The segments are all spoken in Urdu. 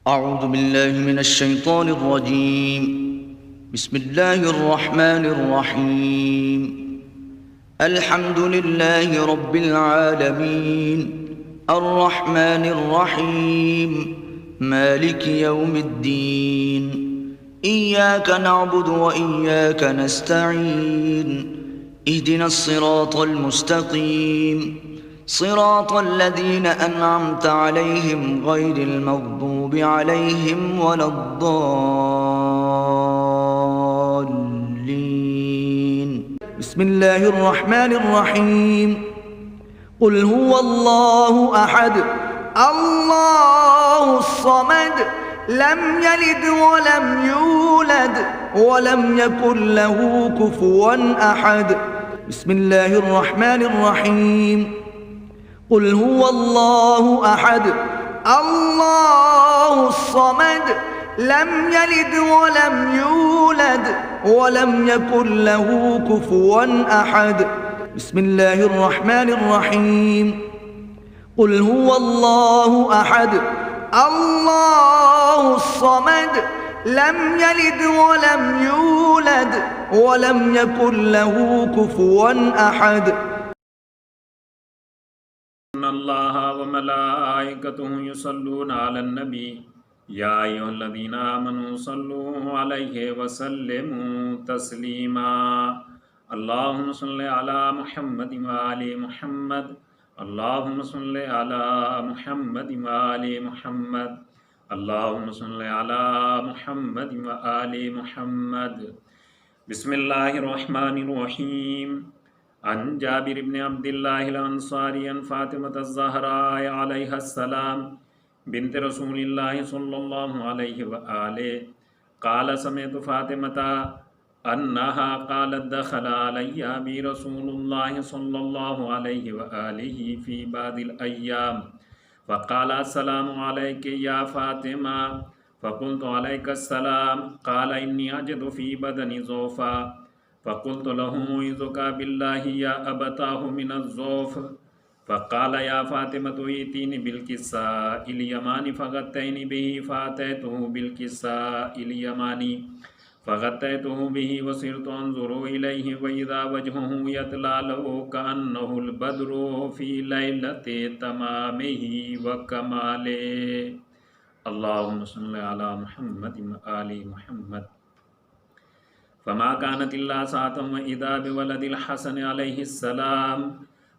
أعوذ بالله من الشيطان الرجيم. بسم الله الرحمن الرحيم. الحمد لله رب العالمين الرحمن الرحيم مالك يوم الدين إياك نعبد وإياك نستعين اهدنا الصراط المستقيم صراط الذين أنعمت عليهم غير المغضوب عليهم ولا الضالين. بسم الله الرحمن الرحيم. قل هو الله أحد الله الصمد لم يلد ولم يولد ولم يكن له كفوا أحد. بسم الله الرحمن الرحيم. قل هو الله أحد الله الصمد لم يلد ولم يولد ولم يكن له كفوا أحد. بسم الله الرحمن الرحيم. قل هو الله أحد الله الصمد لم يلد ولم يولد ولم يكن له كفوا أحد. ان اللہ وملائکتہ یصلون علی النبی یا ایھا الذین آمنوا صلوا علیہ وسلموا تسلیما اللہم صل علی محمد وآل محمد اللہم صل علی محمد وآل محمد اللہم صل علی محمد وآل محمد. بسم اللہ الرحمن الرحیم. عن جابر بن عبد الله الأنصاري عن فاطمة الزهراء عليها السلام بنت رسول الله صلى الله عليه وآله قال سمعت فاطمة أنها قالت دخل علي أبي رسول الله صلى الله عليه وآله في بعض الأيام فقال السلام عليك يا فاطمة فقلت عليك السلام قال إني أجد في بدني ضعفا فقلت له أعوذك بالله يا أبتاه من الضعف فقال يا فاطمة ائتيني بالكساء اليماني فغطيني به فأتيته بالكساء اليماني فغطيته به وصرت أنظر إليه وإذا وجهه يتلألأ كأنه البدر في ليلة تمامه وكماله. اللهم صل على محمد وآل محمد. فما كانت إلا ساعة وإذا بولد الحسن عليه السلام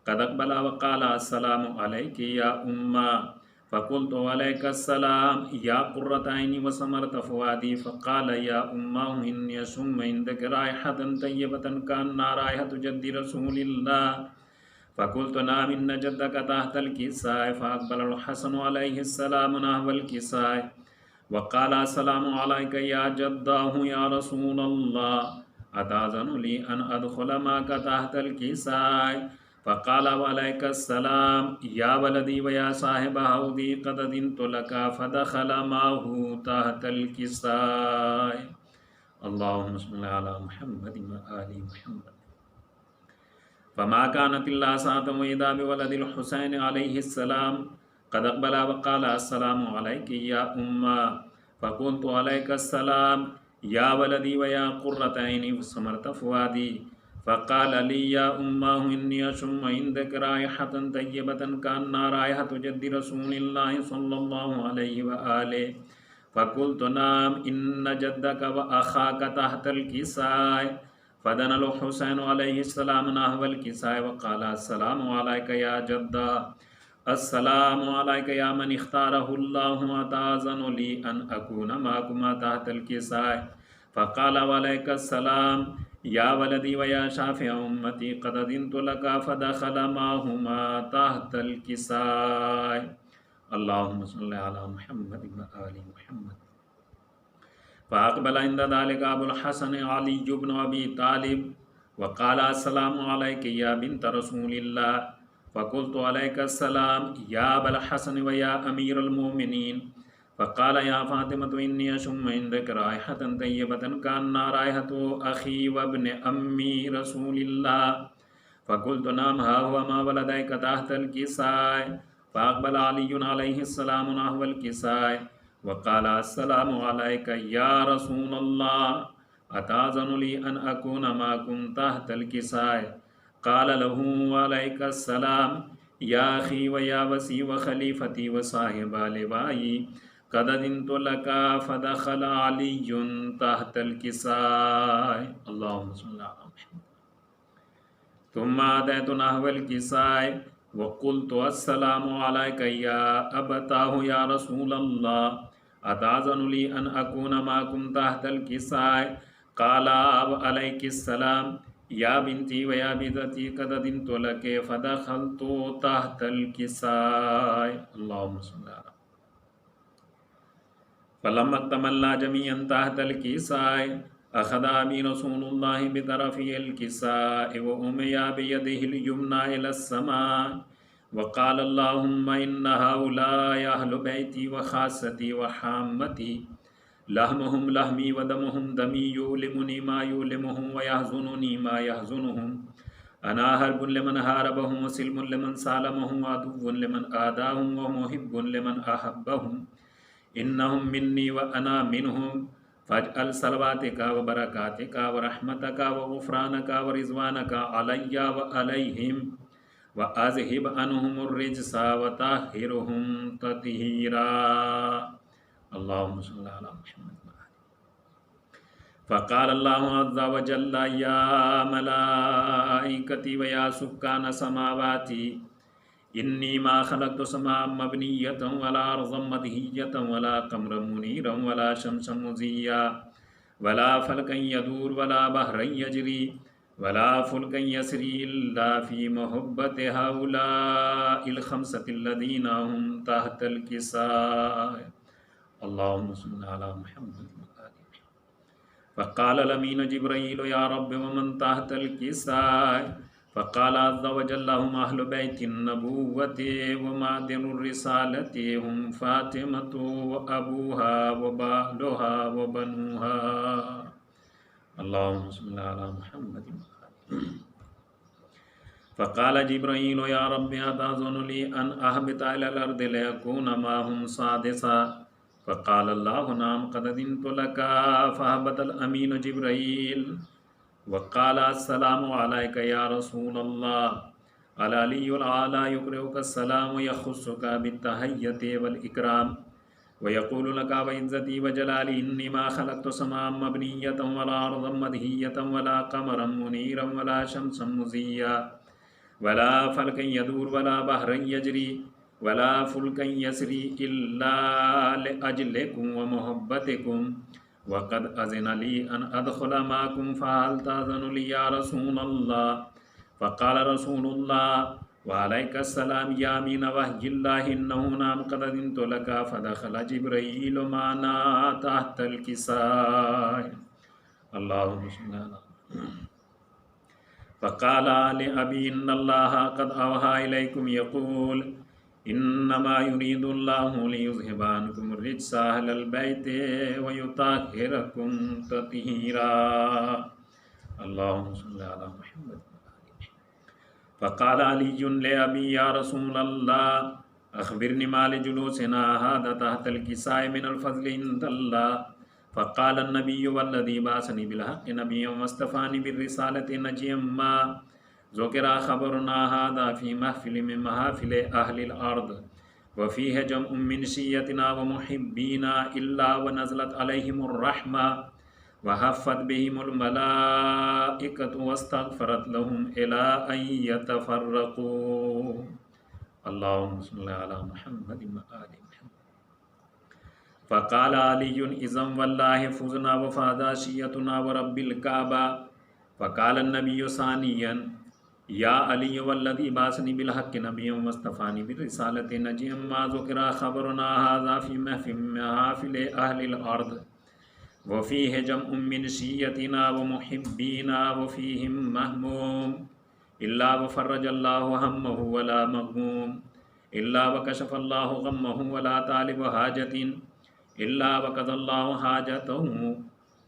قد أقبل وقال السلام عليك يا أمّا فقلت عليك السلام يا قرة عيني وثمرة فؤادي فقال يا أمّاه إني أشم عندك رائحة طيبة كأنها رائحة جد رسول الله فقلت نعم إن جدك تحت الكساء فأقبل الحسن عليه السلام نحو الكساء وقال السلام عليك يا جداه يا رسول الله أتأذن لي أن أدخل معك تحت الكساء فقال وعليك السلام يا ولدي ويا صاحب هودي قد أذنت لك فدخل معه تحت الكساء. اللهم صل على محمد وآل محمد. فما كانت إلا ساعة وإذا بولد الحسين عليه السلام قد أقبل وقال السلام عليك يا أمّا فقلت عليك السلام يا ولدي ويا قرة عيني وثمرة فؤادي فقال لي يا أمّاه إني أشم عندك رائحة طيبة كأنها رائحة جد رسول الله صلى الله عليه وآله فقلت نعم إن جدك وأخاك تحت الكساء فدنا الحسين عليه السلام نحو الكساء وقال السلام عليك يا جدا السلام عليك يا من اختاره الله أتأذن لي أن أكون معكما تحت الكساء فقال وعليك السلام يا ولدي ويا شافع أمتي قد أذنت لك فدخل معهما تحت الكساء. اللهم صل على محمد وآل محمد. فأقبل عند ذلك أبو الحسن علي بن أبي طالب وقال السلام عليك يا بنت رسول الله فقلت عليك السلام يا أبا الحسن ويا أمير المؤمنين فقال يا فاطمة إني أشم عندك رائحة طيبة كأنها رائحة أخي وابن أمي رسول الله فقلت نعم ها هو ما ولديك تحت الكساء فأقبل علي عليه السلام نحو الكساء وقال السلام عليك يا رسول الله أتأذن لي أن أكون معكم تحت الكساء قال له وعليك السلام يا أخي ويا وسي وخليفتي وصاحب لوائي قد أذنت لك فدخل علي تحت الكساء اللهم صل على محمد ثم أتيت نحو الكساء وقلت السلام عليك يا أبتاه يا رسول الله أتأذن لي أن أكون معكم تحت الكساء قال عليك السلام يا بنتي ويا بنتي قد أذنت لك فدخلت تحت الكساء اللهم صل على فلما اكتملنا جميعا تحت الكساء أخذ أبي رسول الله بطرفي الكساء وأمي بيده اليمنى إلى السماء وقال اللهم إن هؤلاء أهل بيتي وخاصتي وحامتي لحمهم لحمي ودمهم دمي يؤلمني ما يؤلمهم ويحزنني ما يحزنهم أنا حرب لمن حاربهم وسلم لمن سالمهم وعدو لمن آداهم ومحب لمن أحبهم إنهم مني وأنا منهم فاجعل صلواتك وبركاتك ورحمتك وغفرانك ورضوانك علي وعليهم وأذهب عنهم الرجس وطهرهم تطهيرا اللهم صل على محمد فقال الله عز وجل يا ملائكتي ويا سكان سماواتي إني ما خلقت سماء مبنية ولا أرضا مدهية ولا قمرا منيرا ولا شمسا مزيا ولا فلكا يدور ولا بحرا يجري ولا فلكا يسري إلا في محبة هؤلاء الخمسة الذين هم تحت الكساء اللهم صل على محمد فقال الأمين جبريل يا رب ومن تحت الكساء فقال عز وجل هم أهل بيت النبوة ومعدن الرسالة هم فاطمة وأبوها وبالها وبنوها اللهم صل على محمد فقال جبريل يا رب أتأذن لي أن أهبط إلى الأرض ليكون معهم سادسا فقال الله نعم قد أذنت لك فهبط الأمين جبريل وقال السلام عليك يا رسول الله العلي الأعلى يقرئك السلام ويخصك بالتحية والإكرام ويقول لك وعزتي وجلالي إني ما خلقت سماء مبنية ولا أرضا مدهية ولا قمرا منيرا ولا شمسا مزيا ولا فلكا يدور ولا بحرا يجري ولا فلكا يسري إلا لأجلكم ومحبتكم وقد أذن لي أن أدخل معكم فهل تأذن لي يا رسول الله فقال رسول الله وعليك السلام يا أمين وحي الله إنه نعم قد أذنت لك فدخل جبريل معنا تحت الكساء اللهم صل على فقال لأبي إن الله قد أوحى إليكم يقول إنما يريد الله ليذهب عنكم الرجس أهل البيت ويطهركم تطهيرا اللهم صل على محمد فقال علي لأبي يا رسول الله أخبرني ما لجلوسنا هذا تحت الكساء من الفضل عند الله فقال النبي والذي بعثني بالحق نبيا واصطفاني بالرسالة نجيا ما ذكر خبرنا هذا في محفل من محافل أهل الأرض وفيه جمع من شيتنا ومحبينا إلا ونزلت عليهم الرحمة وحفت بهم الملائكة واستغفرت لهم إلى أن يتفرقوا اللهم صل على محمد وآل محمد فقال علي إذن والله فزنا وفاذا شيتنا ورب الكعبة فقال النبي ثانيا يا علي والذي بعثني بالحق نبيا واصطفاني بالرسالة نجيا ما ذكر خبرنا هذا في محافل أهل الأرض وفيه جمع من شيتنا ومحبينا وفيهم مهموم إلا وفرج الله همه ولا مغموم إلا وكشف الله غمه ولا طالب حاجة إلا وقضى الله حاجته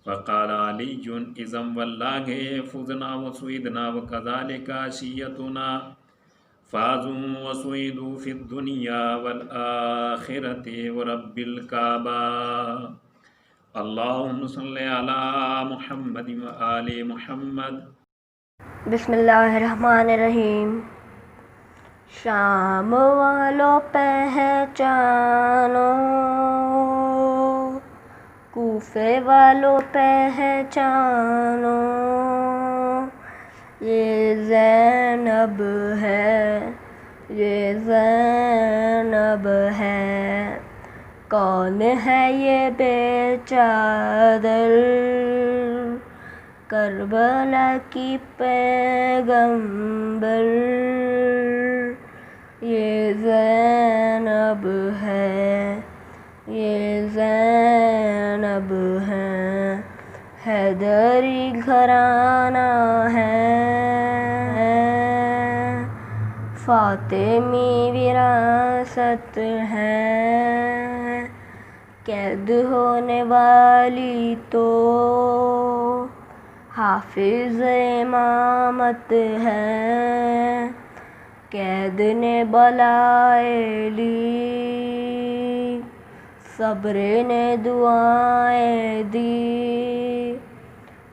فقال علي إذن والله فزنا وسويدنا وكذلك شيتنا فازوا وسعدوا في الدنيا والآخرة ورب الكعبة اللهم صل على محمد وآل محمد. بسم اللہ الرحمن الرحیم. شام والوں پہچانو، کوفے والوں پہچانو، یہ زینب ہے، یہ زینب ہے. کون ہے یہ بے چادر، کربلا کی پیغمبر. یہ زینب ہے، یہ زینب ہے. حیدری گھرانہ ہے، فاطمی وراثت ہے. قید ہونے والی تو حافظ امامت ہے. قید نے بلائے لی، صبر نے دعائیں دی.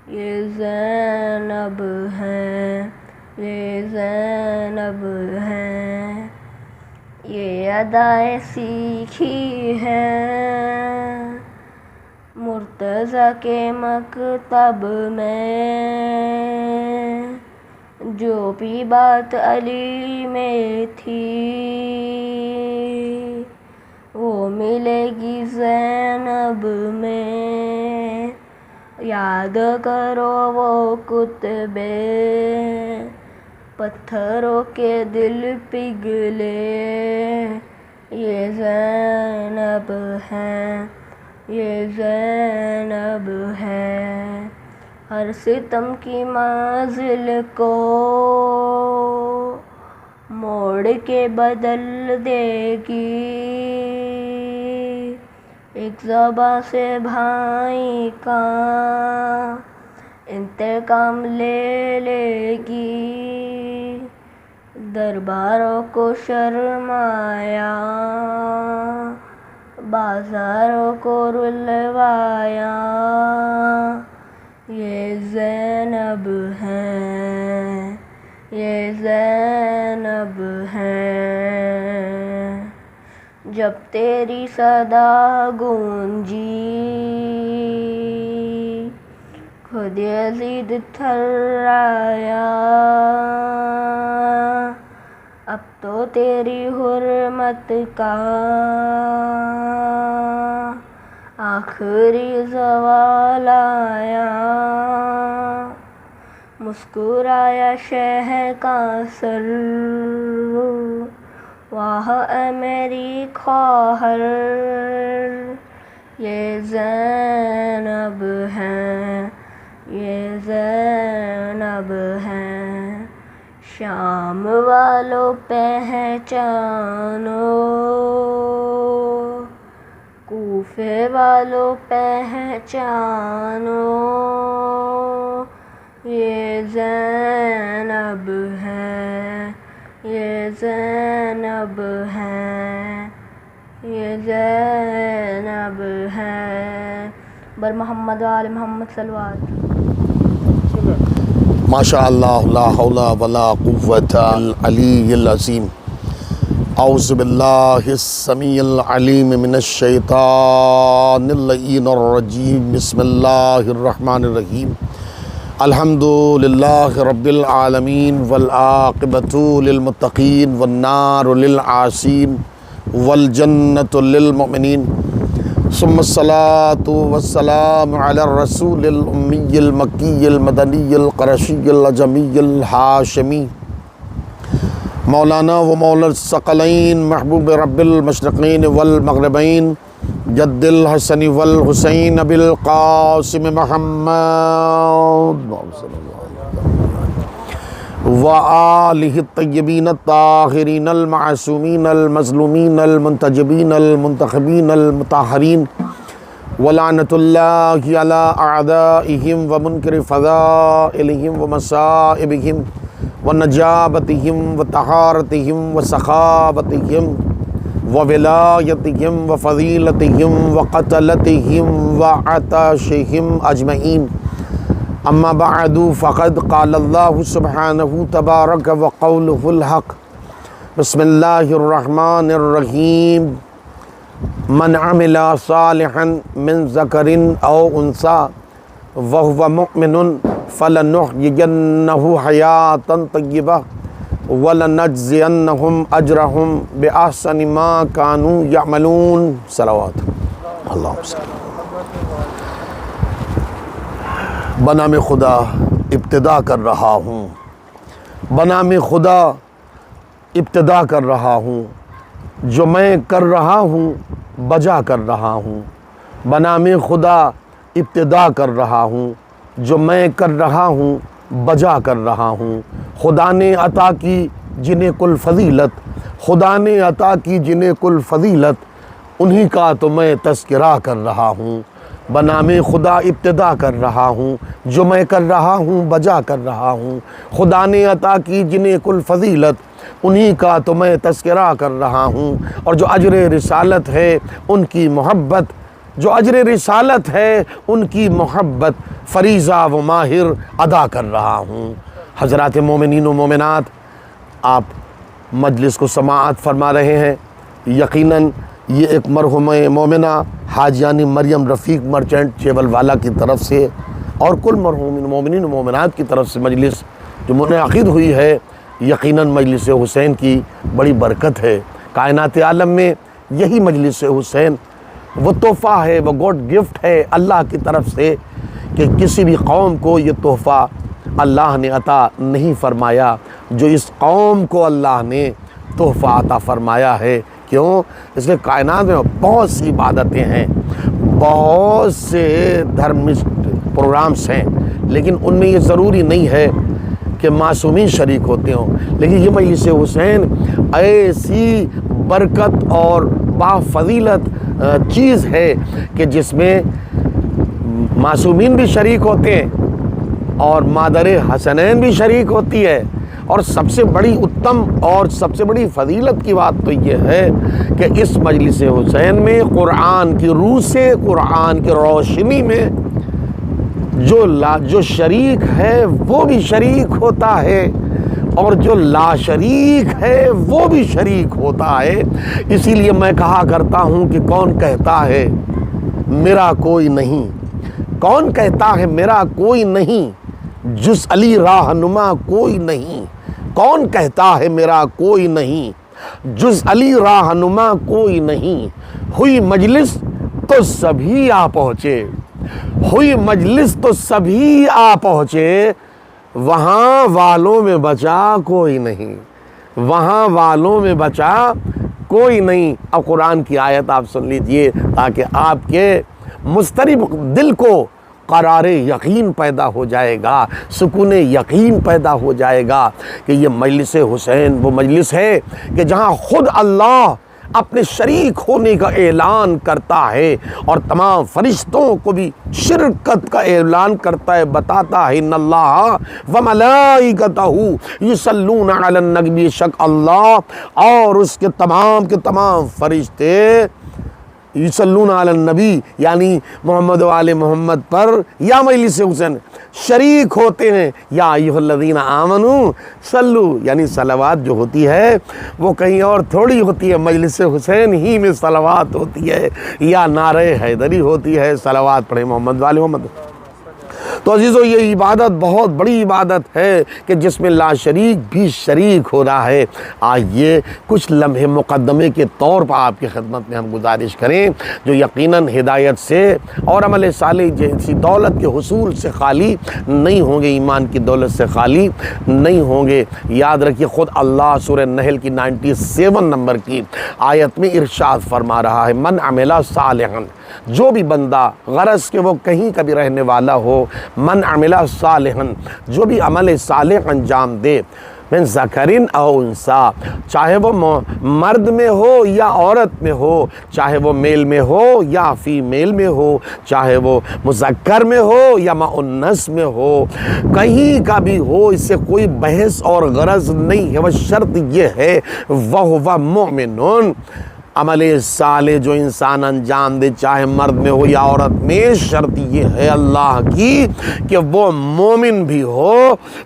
یہ زینب ہے، یہ زینب ہے. یہ ادائیں سیکھی ہے مرتضیٰ کے مکتب میں، جو بھی بات علی میں تھی وہ ملے گی زینب میں. یاد کرو وہ کتبے، پتھروں کے دل پگھلے. یہ زینب ہے، یہ زینب ہے. ہر ستم کی منزل کو موڑ کے بدل دے گی. ایک ذبح سے بھائی کا انتقام لے لے گی. درباروں کو شرمایا، بازاروں کو رلوایا. یہ زینب ہے، یہ زینب ہے. جب تیری صدا گونجی خود یزید تھرایا. اب تو تیری حرمت کا آخری زوال آیا. مسکرایا شہ کا سر، واہ اے میری خواہر. یہ زینب ہے، یہ زینب ہے. شام والوں پہچانو، کوفے والوں پہچانو. یہ زینب ہے، یہ زینب ہے، یہ زینب ہے. بر محمد و آل محمد صلوات. ماشاء اللہ لا حول ولا قوة العلی العظیم. اعوذ باللہ السمیع العلیم من الشیطان اللعین الرجیم. بسم اللہ الرحمن الرحیم. الحمد للہ رب العالمین والعاقبۃ للمتقین والنار للعاصین والجنۃ للمؤمنین. ثم الصلاة والسلام على الرسول الأمي المكي المدني القرشي العجمي الهاشمي مولانا ومولا الثقلين محبوب رب المشرقين والمغربين جد الحسن والحسين بالقاسم محمد وآلہ الطیبین الطاہرین المعصومین المظلومین المنتجبین المنتخبین المطہرین ولعنۃ اللہ علی اعدائہم ومنکر فضائلہم ومصائبہم ونجابتہم وطہارتہم وسخاوتہم وولایتہم وفضیلتہم وقتلتہم وعطاشہم اجمعین اما بعد فقد قال اللہ سبحانہ تبارک وقولہ الحق بسم اللہ الرحمن الرحیم من عمل صالحا من ذکر او انثى وهو مؤمن فلنحيينه حیاة طیبہ ولنجزینہم اجرہم بأحسن ما كانوا یعملون صلوات اللہم صلی اللہ. بنام خدا ابتدا کر رہا ہوں، بنام خدا ابتدا کر رہا ہوں، جو میں کر رہا ہوں بجا کر رہا ہوں. بنام خدا ابتدا کر رہا ہوں، جو میں کر رہا ہوں بجا کر رہا ہوں. خدا نے عطا کی جنہیں کل فضیلت، خدا نے عطا کی جنہیں کل فضیلت، انہی کا تو میں تذکرہ کر رہا ہوں. بنام خدا ابتدا کر رہا ہوں، جو میں کر رہا ہوں بجا کر رہا ہوں. خدا نے عطا کی جنہیں کل فضیلت، انہی کا تو میں تذکرہ کر رہا ہوں. اور جو اجر رسالت ہے ان کی محبت، جو اجر رسالت ہے ان کی محبت فریضہ و ماہر ادا کر رہا ہوں. حضرات مومنین و مومنات، آپ مجلس کو سماعت فرما رہے ہیں. یقیناً یہ ایک مرحوم مومنہ حاجیانی مریم رفیق مرچنٹ چیول والا کی طرف سے اور کل مرحومین مومنین و مومنات کی طرف سے مجلس جو منعقد ہوئی ہے، یقیناً مجلس حسین کی بڑی برکت ہے. کائنات عالم میں یہی مجلس حسین وہ تحفہ ہے، وہ گاڈ گفٹ ہے اللہ کی طرف سے، کہ کسی بھی قوم کو یہ تحفہ اللہ نے عطا نہیں فرمایا جو اس قوم کو اللہ نے تحفہ عطا فرمایا ہے. کیوں؟ اس لیے کائنات میں بہت سی عبادتیں ہیں، بہت سے دھرمسٹ پروگرامس ہیں، لیکن ان میں یہ ضروری نہیں ہے کہ معصومین شریک ہوتے ہوں. لیکن یہ مجلس حسین ایسی برکت اور بافضیلت چیز ہے کہ جس میں معصومین بھی شریک ہوتے ہیں اور مادر حسنین بھی شریک ہوتی ہے. اور سب سے بڑی اتم اور سب سے بڑی فضیلت کی بات تو یہ ہے کہ اس مجلس حسین میں قرآن کی روح سے، قرآن کی روشنی میں جو شریک ہے وہ بھی شریک ہوتا ہے اور جو لا شریک ہے وہ بھی شریک ہوتا ہے. اسی لیے میں کہا کرتا ہوں کہ کون کہتا ہے میرا کوئی نہیں، کون کہتا ہے میرا کوئی نہیں، جز علی راہنما کوئی نہیں. کون کہتا ہے میرا کوئی نہیں، جز علی راہنما کوئی نہیں. ہوئی مجلس تو سبھی آ پہنچے، ہوئی مجلس تو سبھی آ پہنچے، وہاں والوں میں بچا کوئی نہیں، وہاں والوں میں بچا کوئی نہیں. اب قرآن کی آیت آپ سن لیجئے تاکہ آپ کے مضطرب دل کو قرار یقین پیدا ہو جائے گا، سکون یقین پیدا ہو جائے گا کہ یہ مجلس حسین وہ مجلس ہے کہ جہاں خود اللہ اپنے شریک ہونے کا اعلان کرتا ہے اور تمام فرشتوں کو بھی شرکت کا اعلان کرتا ہے، بتاتا ہے ان اللہ وملائکتہ یصلون علی النبی، شک اللہ اور اس کے تمام فرشتے یصلون علی النبی یعنی محمد و آل محمد پر یا مجلس حسین شریک ہوتے ہیں. یا ایھا الذین آمنوا صلو یعنی صلوات جو ہوتی ہے وہ کہیں اور تھوڑی ہوتی ہے، مجلس حسین ہی میں صلوات ہوتی ہے یا نعرہ حیدری ہوتی ہے، صلوات پڑھیں محمد و آل محمد. تو عزیزو یہ عبادت بہت بڑی عبادت ہے کہ جس میں لا شریک بھی شریک ہو رہا ہے. آئیے کچھ لمحے مقدمے کے طور پر آپ کی خدمت میں ہم گزارش کریں جو یقیناً ہدایت سے اور عمل صالح جیسی دولت کے حصول سے خالی نہیں ہوں گے، ایمان کی دولت سے خالی نہیں ہوں گے. یاد رکھیے خود اللہ سورہ نحل کی 97 نمبر کی آیت میں ارشاد فرما رہا ہے من عمل صالحا، جو بھی بندہ غرض کہ وہ کہیں کا بھی رہنے والا ہو، من عمل صالحا جو بھی عمل صالح انجام دے، من ذکرن او انسا، چاہے وہ مرد میں ہو یا عورت میں ہو، چاہے وہ میل میں ہو یا فیمیل میں ہو، چاہے وہ مذکر میں ہو یا مؤنث میں ہو، کہیں کا بھی ہو، اس سے کوئی بحث اور غرض نہیں ہے۔ وہ شرط یہ ہے وَهُوَ مُؤْمِنٌ، عمل صالح جو انسان انجام دے چاہے مرد میں ہو یا عورت میں، شرط یہ ہے اللہ کی کہ وہ مومن بھی ہو۔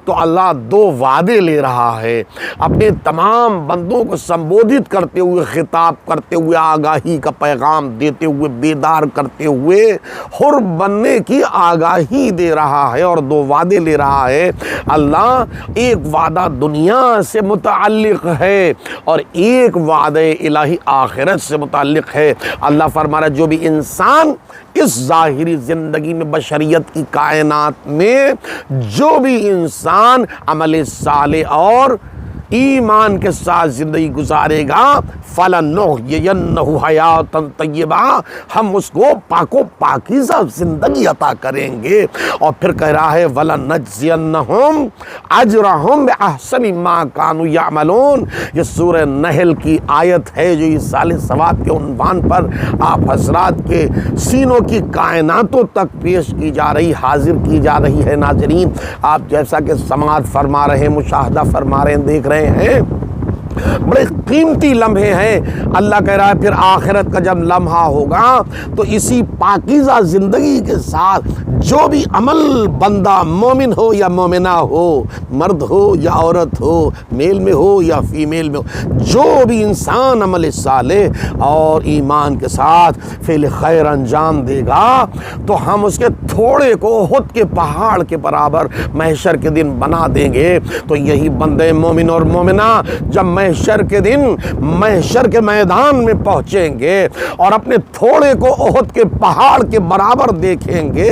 تو اللہ دو وعدے لے رہا ہے، اپنے تمام بندوں کو سمبودھت کرتے ہوئے، خطاب کرتے ہوئے، آگاہی کا پیغام دیتے ہوئے، بیدار کرتے ہوئے حر بننے کی آگاہی دے رہا ہے اور دو وعدے لے رہا ہے۔ اللہ ایک وعدہ دنیا سے متعلق ہے اور ایک وعدہ الہی آخرت سے متعلق ہے۔ اللہ فرما رہا ہے جو بھی انسان اس ظاہری زندگی میں، بشریت کی کائنات میں جو بھی انسان عمل صالح اور ایمان کے ساتھ زندگی گزارے گا، فَلَنُحْيِيَنَّهُ حَيَاةً طَيِّبَةً، ہم اس کو پاک و پاکیزہ زندگی عطا کریں گے۔ اور پھر کہہ رہا ہے وَلَنَجْزِيَنَّهُمْ أَجْرَهُمْ بِأَحْسَنِ مَا كَانُوا يَعْمَلُونَ، یہ سورہ نحل کی آیت ہے جو ایصال ثواب کے عنوان پر آپ حضرات کے سینوں کی کائناتوں تک پیش کی جا رہی، حاضر کی جا رہی ہے۔ ناظرین، آپ جیسا کہ سماعت فرما رہے ہیں، مشاہدہ فرما رہے ہیں، دیکھ رہے ہیں، بڑے قیمتی لمحے ہیں۔ اللہ کہہ رہا ہے پھر آخرت کا جب لمحہ ہوگا تو اسی پاکیزہ زندگی کے ساتھ جو بھی عمل بندہ مومن ہو یا مومنہ ہو، مرد ہو یا عورت ہو، میل میں ہو یا فیمیل میں ہو، جو بھی انسان عمل صالح اور ایمان کے ساتھ فعل خیر انجام دے گا تو ہم اس کے تھوڑے کو احد کے پہاڑ کے برابر محشر کے دن بنا دیں گے۔ تو یہی بندے مومن اور مومنہ جب محشر کے دن محشر کے میدان میں پہنچیں گے اور اپنے تھوڑے کو احد کے پہاڑ کے برابر دیکھیں گے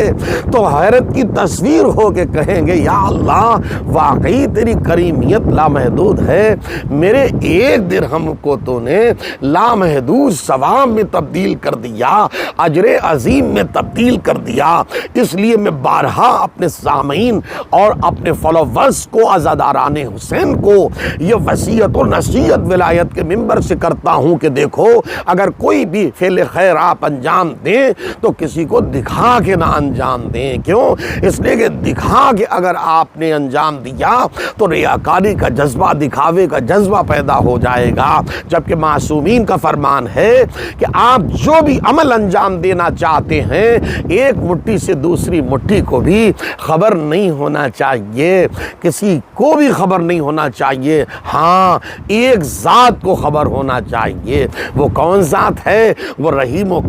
تو حیرت کی تصویر ہو کے کہیں گے یا اللہ واقعی تیری کریمیت لامحدود ہے، میرے ایک درہم کو تو نے لامحدود ثواب میں تبدیل کر دیا، اجر عظیم میں تبدیل کر دیا۔ اس لیے میں بارہا اپنے سامعین اور اپنے فالوورز کو، عزاداران حسین کو یہ وصیت و نصیحت ولایت کے منبر سے کرتا ہوں کہ دیکھو اگر کوئی بھی فعل خیر آپ انجام دیں تو کسی کو دکھا کے نہ انجام دیں۔ کیوں؟ اس لیے کہ دکھا کے اگر آپ نے انجام دیا تو ریاکاری کا جذبہ، دکھاوے کا جذبہ پیدا ہو جائے گا، جبکہ معصومین کا فرمان ہے کہ آپ جو بھی عمل انجام دینا چاہتے ہیں ایک مٹھی سے دوسری مٹھی کو بھی خبر نہیں ہونا چاہیے، کسی کو بھی خبر نہیں ہونا چاہیے، ہاں ایک ذات کو خبر ہونا چاہیے۔ وہ کون ذات ہے؟ وہ رحیم و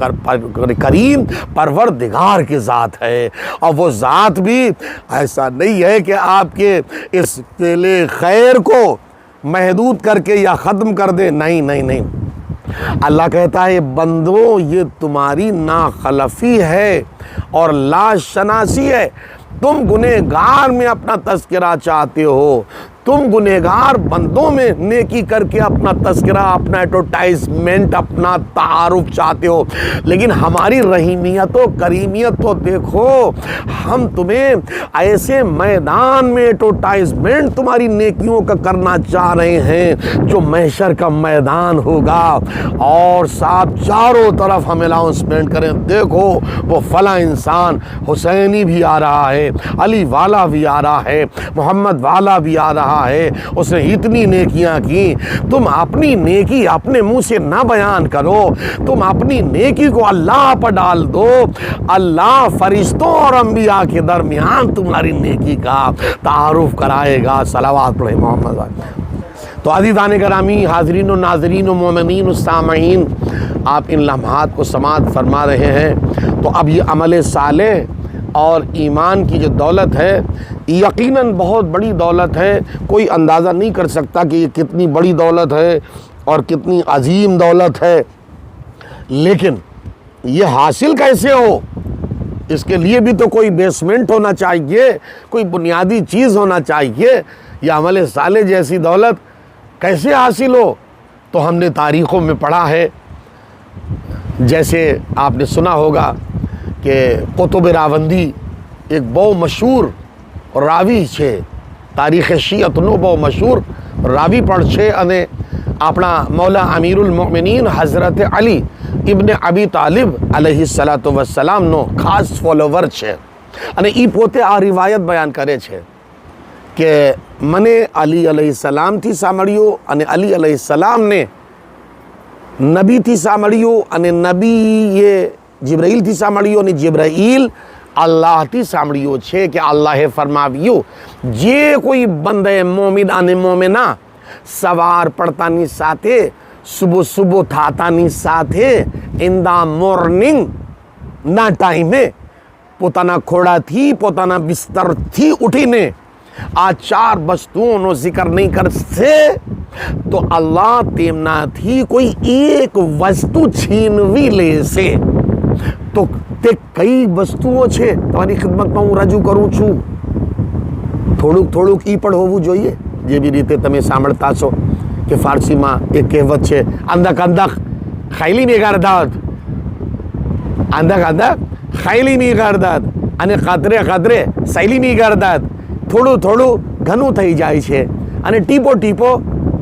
کریم پروردگار کی ذات ہے، اور وہ ذات بھی ایسا نہیں ہے کہ آپ کے اس فعل خیر کو محدود کر کے یا ختم کر دے، نہیں نہیں نہیں۔ اللہ کہتا ہے بندو یہ تمہاری ناخلفی ہے اور لا شناسی ہے، تم گنہگار میں اپنا تذکرہ چاہتے ہو، تم گنہگار بندوں میں نیکی کر کے اپنا تذکرہ، اپنا ایڈورٹائزمنٹ، اپنا تعارف چاہتے ہو، لیکن ہماری رحیمیت و کریمیت تو دیکھو، ہم تمہیں ایسے میدان میں ایڈورٹائزمنٹ تمہاری نیکیوں کا کرنا چاہ رہے ہیں جو محشر کا میدان ہوگا، اور ساتھ چاروں طرف ہم اناؤنسمنٹ کریں دیکھو وہ فلاں انسان حسینی بھی آ رہا ہے، علی والا بھی آ رہا ہے، محمد والا بھی آ رہا ہے، اس نے اتنی نیکیاں کی۔ تم اپنی نیکی اپنے منہ سے نہ بیان کرو، تم اپنی نیکی کو اللہ پر ڈال دو، اللہ فرشتوں اور انبیاء کے درمیان تمہاری نیکی کا تعارف کرائے گا۔ صلوات پڑھے محمد۔ تو عزیزان گرامی، حاضرین و ناظرین و مومنین و سامعین، آپ ان لمحات کو سماعت فرما رہے ہیں۔ تو اب یہ عمل صالح اور ایمان کی جو دولت ہے یقیناً بہت بڑی دولت ہے، کوئی اندازہ نہیں کر سکتا کہ یہ کتنی بڑی دولت ہے اور کتنی عظیم دولت ہے، لیکن یہ حاصل کیسے ہو اس کے لیے بھی تو کوئی بیسمنٹ ہونا چاہیے، کوئی بنیادی چیز ہونا چاہیے۔ یہ عمل صالح جیسی دولت کیسے حاصل ہو؟ تو ہم نے تاریخوں میں پڑھا ہے، جیسے آپ نے سنا ہوگا کہ قطب راوندی ایک بہت مشہور راوی چھے، તારીખે શિયતનો બહુ મશહૂર રાવી પણ છે અને આપણા મૌલા અમીરુલ મોમિનીન હઝરત અલી ઇબ્ન અબી તાલિબ અલૈહિ સલાતુ વસ્સલામનો ખાસ ફોલોવર છે અને એ પોતે આ રિવાયત બયાન કરે છે કે મને અલી અલૈહિ સલામથી સાંભળ્યું અને અલી અલૈહિ સલામને નબીથી સાંભળ્યું અને નબીએ જિબ્રાઈલથી સાંભળ્યું અને જિબ્રાઈલ અલ્લાહથી સાંભળ્યું છે કે અલ્લાહે ફરમાવ્યું જે કોઈ બંદે મોમિન અને મોમિના સવાર પડતાની સાથે સુબહ થતાની સાથે ઇન ધ મોર્નિંગ ના ટાઈમે પોતાના ખોળાથી પોતાના બિસ્તરથી ઉઠીને આ 4 વસ્તુઓનો જિકર નહીં કરશે તો અલ્લાહ તેમનાથી કોઈ એક વસ્તુ છીનવી લેશે. તો તે કઈ વસ્તુઓ છે તમારી ખિદમતમાં હું રજૂ કરું છું. થોડુંક એ પણ હોવું જોઈએ. જેવી રીતે તમે સાંભળતા છો કે ફારસીમાં એક કહેવત છે, અંદક અંદક ખૈલી ની ગરદાદ, અંદક અંદક ખૈલી ની ગરદાદ અને કતરે કતરે સૈલી ની ગરદાદ. થોડું ઘણું થઈ જાય છે અને ટીપો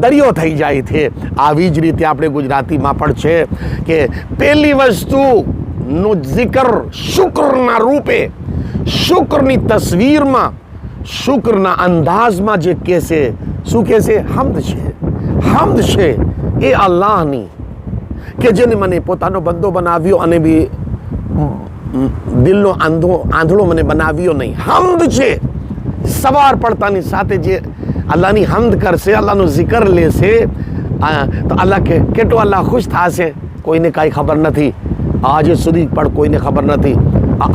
દરિયો થઈ જાય છે. આવી જ રીતે આપણે ગુજરાતીમાં પણ છે કે પહેલી વસ્તુનું જિકર શુક્રના રૂપે, શુક્રની તસવીરમાં, શુક્રના અંદાજમાં જે કહેશે, શું કહેશે? હમ્દ છે. હમ્દ છે એ અલ્લાહની કે જેને મને પોતાનો બંદો બનાવ્યો અને બી દિલનો આંધળો મને બનાવ્યો નહીં. હમ્દ છે. સવાર પડતાની સાથે જે અલ્લાહની હમ્દ કરશે, અલ્લાહનું જિકર લેશે તો અલ્લાહ કેટલો અલ્લાહ ખુશ થશે કોઈને કાંઈ ખબર નથી. આજે સુધી પણ કોઈને ખબર નથી.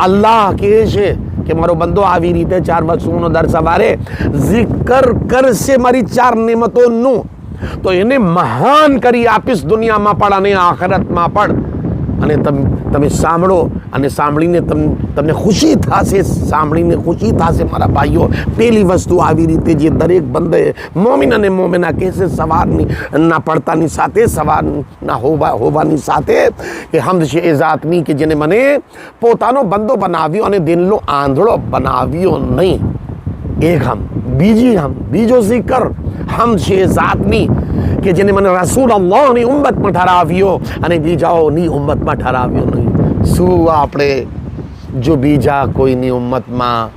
અલ્લાહ કહે છે કે મારો બંદો આવી રીતે 4 વસ્તુઓનો દર સવારે જિકર કરશે મારી 4 નિયમતોનું તો એને મહાન કરી આપીશ દુનિયામાં પણ અને આખિરતમાં પણ. અને તમે સાંભળો અને સાંભળીને તમને ખુશી થશે, સાંભળીને ખુશી થશે મારા ભાઈઓ. પહેલી વસ્તુ આવી રીતે જે દરેક બંદે મોમિન અને મોમિના કહેશે સવારની ના પડતાની સાથે, સવારના હોવાની સાથે કે હમ્દ છે એ જાતની કે જેને મને પોતાનો બંદો બનાવ્યો અને દિલનો આંધળો બનાવ્યો નહીં. એક બીજો જિકર હમ્દ છે એ જાતની કે જેને મને રસૂલ અલ્લાહની ઉમ્મતમાં ઠરાવ્યો અને બીજાઓની ઉમ્મતમાં ઠરાવ્યો નહીં. શું આપણે જો બીજા કોઈની ઉમ્મતમાં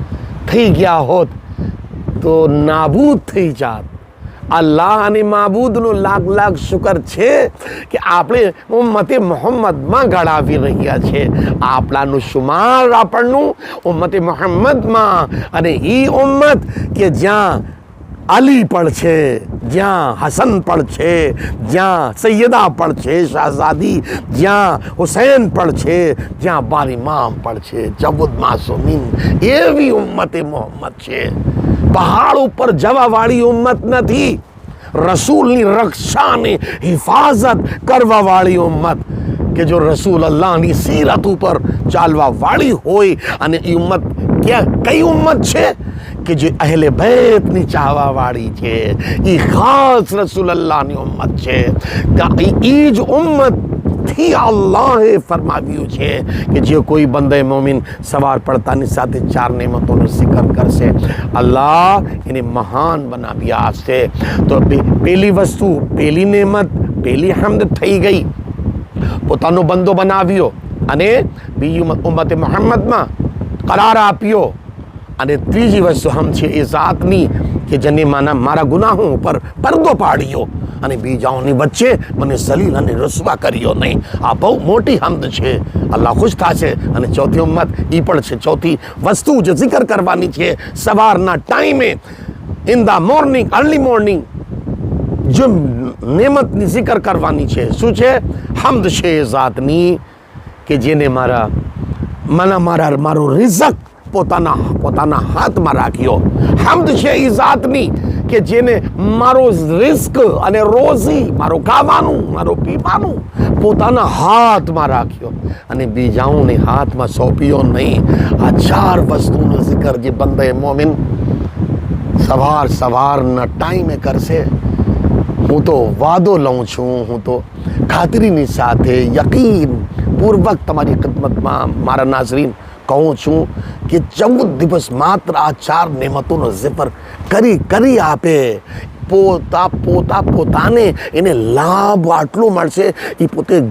થઈ ગયા હોત તો નાબૂદ થઈ જાત. અલ્લાહ અને માબૂદનો લાખ શુકર છે કે આપણે ઉમ્મતે મોહમ્મદમાં ગણાવી રહ્યા છે. આપણાનું શુમાર આપણનું ઉમ્મતે મોહમ્મદમાં અને એ ઉમ્મત કે જ્યાં અલી પણ છે, જ્યાં હસન પણ છે, જ્યાં સૈયદા પણ છે શાહઝાદી, જ્યાં હુસૈન પણ છે, જ્યાં બારીમામ પણ છે, જબુદ માસુમીન. એવી ઉમ્મતે મોહમ્મદ છે. પહાડ ઉપર જવાવાળી ઉમ્મત નથી, રસૂલની રક્ષાને હિફાજત કરવાવાળી ઉમ્મત કે જો રસૂલ અલ્લાહની સીરત ઉપર ચાલવાવાળી હોય. અને એ ઉમ્મત કઈ ઉમ્મત છે કે જે અહેલે બેતની ચાહવાવાળી છે. એ ખાસ રસૂલ અલ્લાહની ઉમ્મત છે. એ જ ઉમ્મતથી અલ્લાહે ફરમાવ્યું છે કે જે કોઈ બંદે મોમિન સવાર પડતાની સાથે 4 નેમતોનો જિકર કરશે અલ્લાહ એને મહાન બનાવી આપશે. તો પહેલી વસ્તુ, પહેલી નેમત, પહેલી હમ્દ થઈ ગઈ, પોતાનો બંદો બનાવ્યો અને બીજી ઉમ્મતે મોહમ્મદમાં કરાર આપ્યો. અને ત્રીજી વસ્તુ હમ છે એ જાતની કે જેને મારા ગુનાહો પર પડદો પાડ્યો અને બીજાઓની વચ્ચે મને સલીલ અને રસવા કર્યો નહીં. આ બહુ મોટી હમ્દ છે. અલ્લાહ ખુશ થશે. અને ચોથી ઉમ્મત એ પણ છે, ચોથી વસ્તુ જે જિકર કરવાની છે સવારના ટાઈમે, in the morning, early morning, જો નેમતની જિકર કરવાની છે. શું છે? હમ્દ છે એ જાતની કે જેને મારો રિઝક પોતાના હાથમાં રાખ્યો. હમ્દ છે એ જાતની કે જેને મારો રિસ્ક અને રોઝી, મારો ખાવાનું, મારો પીવાનું પોતાના હાથમાં રાખ્યો અને બીજાઓને હાથમાં સોંપ્યો નહીં. આ 4 વસ્તુનો જિકર જે બંદે મોમિન સવારના ટાઈમે કરશે, હું તો વાદો લઉં છું, હું તો ખાતરીની સાથે યકીન પૂર્વક તમારી ખિદમતમાં મારા નાઝરીન કહું છું કે 14 દિવસ માત્ર આ 4 નેમતોનો ઝિકર કરી આપે, પોતાને એને લાભ આટલો મળશે એ પોતે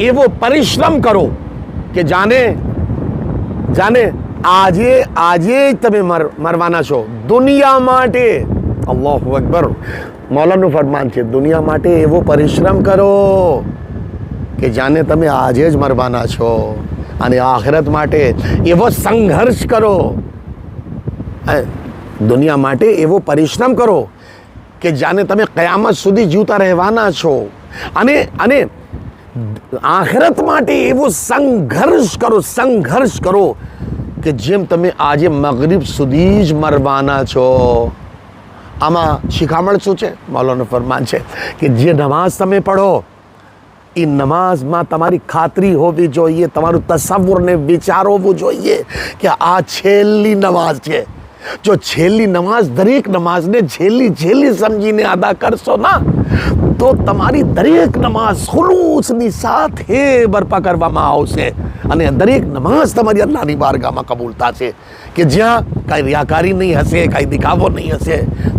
એવો પરિશ્રમ કરો કે જાને આજે જ તમે મરવાના છો, દુનિયા માટે। અલ્લાહુ અકબર, મૌલાનું ફરમાન છે, દુનિયા માટે એવો પરિશ્રમ કરો કે જાને તમે આજે જ મરવાના છો, અને આખિરત માટે એવો સંઘર્ષ કરો, દુનિયા માટે એવો પરિશ્રમ કરો કે જાને તમે કયામત સુધી જીવતા રહેવાના છો, અને આખિરત માટે એવો સંઘર્ષ કરો કે જેમ તમે આજે મગરિબ સુધી જ મરવાના છો। આમાં શિખામણ શું છે? મૌલાનું ફરમાન છે કે જે નમાઝ તમે પઢો એ નમાઝમાં તમારી ખાતરી હોવી જોઈએ, તમારું તસવ્વુર ને વિચાર હોવું જોઈએ કે આ છેલ્લી નમાઝ છે। જો છેલ્લી નમાઝ, દરેક નમાઝને છેલ્લી સમજીને અદા કરશો ના, તો તમારી દરેક નમાઝ ખુલૂસની સાથે બરપા કરવામાં આવશે, અને દરેક નમાઝ તમારી અલ્લાહની બારગાહમાં કબૂલ થશે કે જ્યાં કાંઈ રિયાકારી નહીં હશે, કાંઈ દિખાવો નહીં હશે।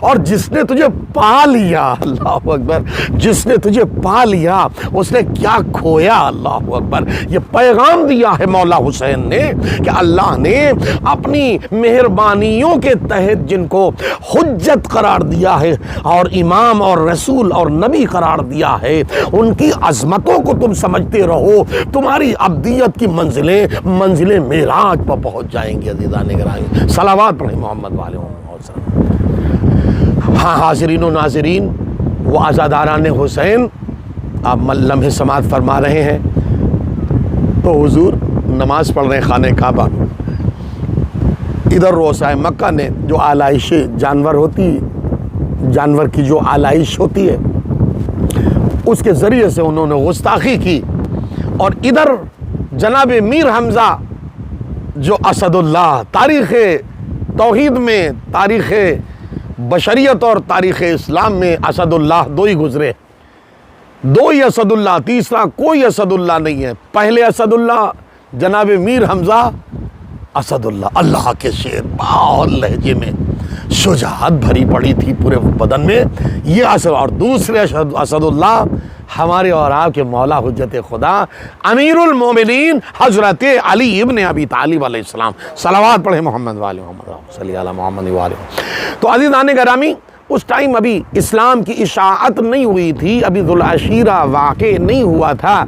اور جس نے تجھے پا لیا، اللہ اکبر، جس نے تجھے پا لیا اس نے کیا کھویا، اللہ اکبر۔ یہ پیغام دیا ہے مولا حسین نے کہ اللہ نے اپنی مہربانیوں کے تحت جن کو حجت قرار دیا ہے اور امام اور رسول اور نبی قرار دیا ہے، ان کی عظمتوں کو تم سمجھتے رہو، تمہاری ابدیت کی منزلیں منزل معراج پر پہنچ جائیں گی۔ عزیزان گرامی، صلوات پڑھیں محمد والے وسلم۔ ہاں حاضرین و ناظرین، وہ عزاداران حسین آپ لمحے سماعت فرما رہے ہیں تو حضور نماز پڑھ رہے ہیں خانہ کعبہ، ادھر روسائے مکہ نے جو آلائش جانور ہوتی ہے، جانور کی جو آلائش ہوتی ہے اس کے ذریعے سے انہوں نے گستاخی کی، اور ادھر جناب میر حمزہ جو اسد اللہ، تاریخ توحید میں، تاریخ بشریت اور تاریخ اسلام میں اسد اللہ دو ہی گزرے، دو ہی اسد اللہ، تیسرا کوئی اسد اللہ نہیں ہے۔ پہلے اسد اللہ جناب میر حمزہ اسد اللہ، اللہ کے شیر، بہت لہجے میں شجاعت بھری پڑی تھی پورے بدن میں یہ اسد، اور دوسرے اسد اللہ ہمارے اور آپ کے مولا حجت خدا امیر المومنین حضرت علی ابن ابی طالب علیہ السلام، صلوات پڑھیں محمد والے محمد صلی اللہ محمد والے۔ تو عزیزان گرامی، اس ٹائم ابھی اسلام کی اشاعت نہیں ہوئی تھی، ابھی ذوالعشیرہ واقع نہیں ہوا تھا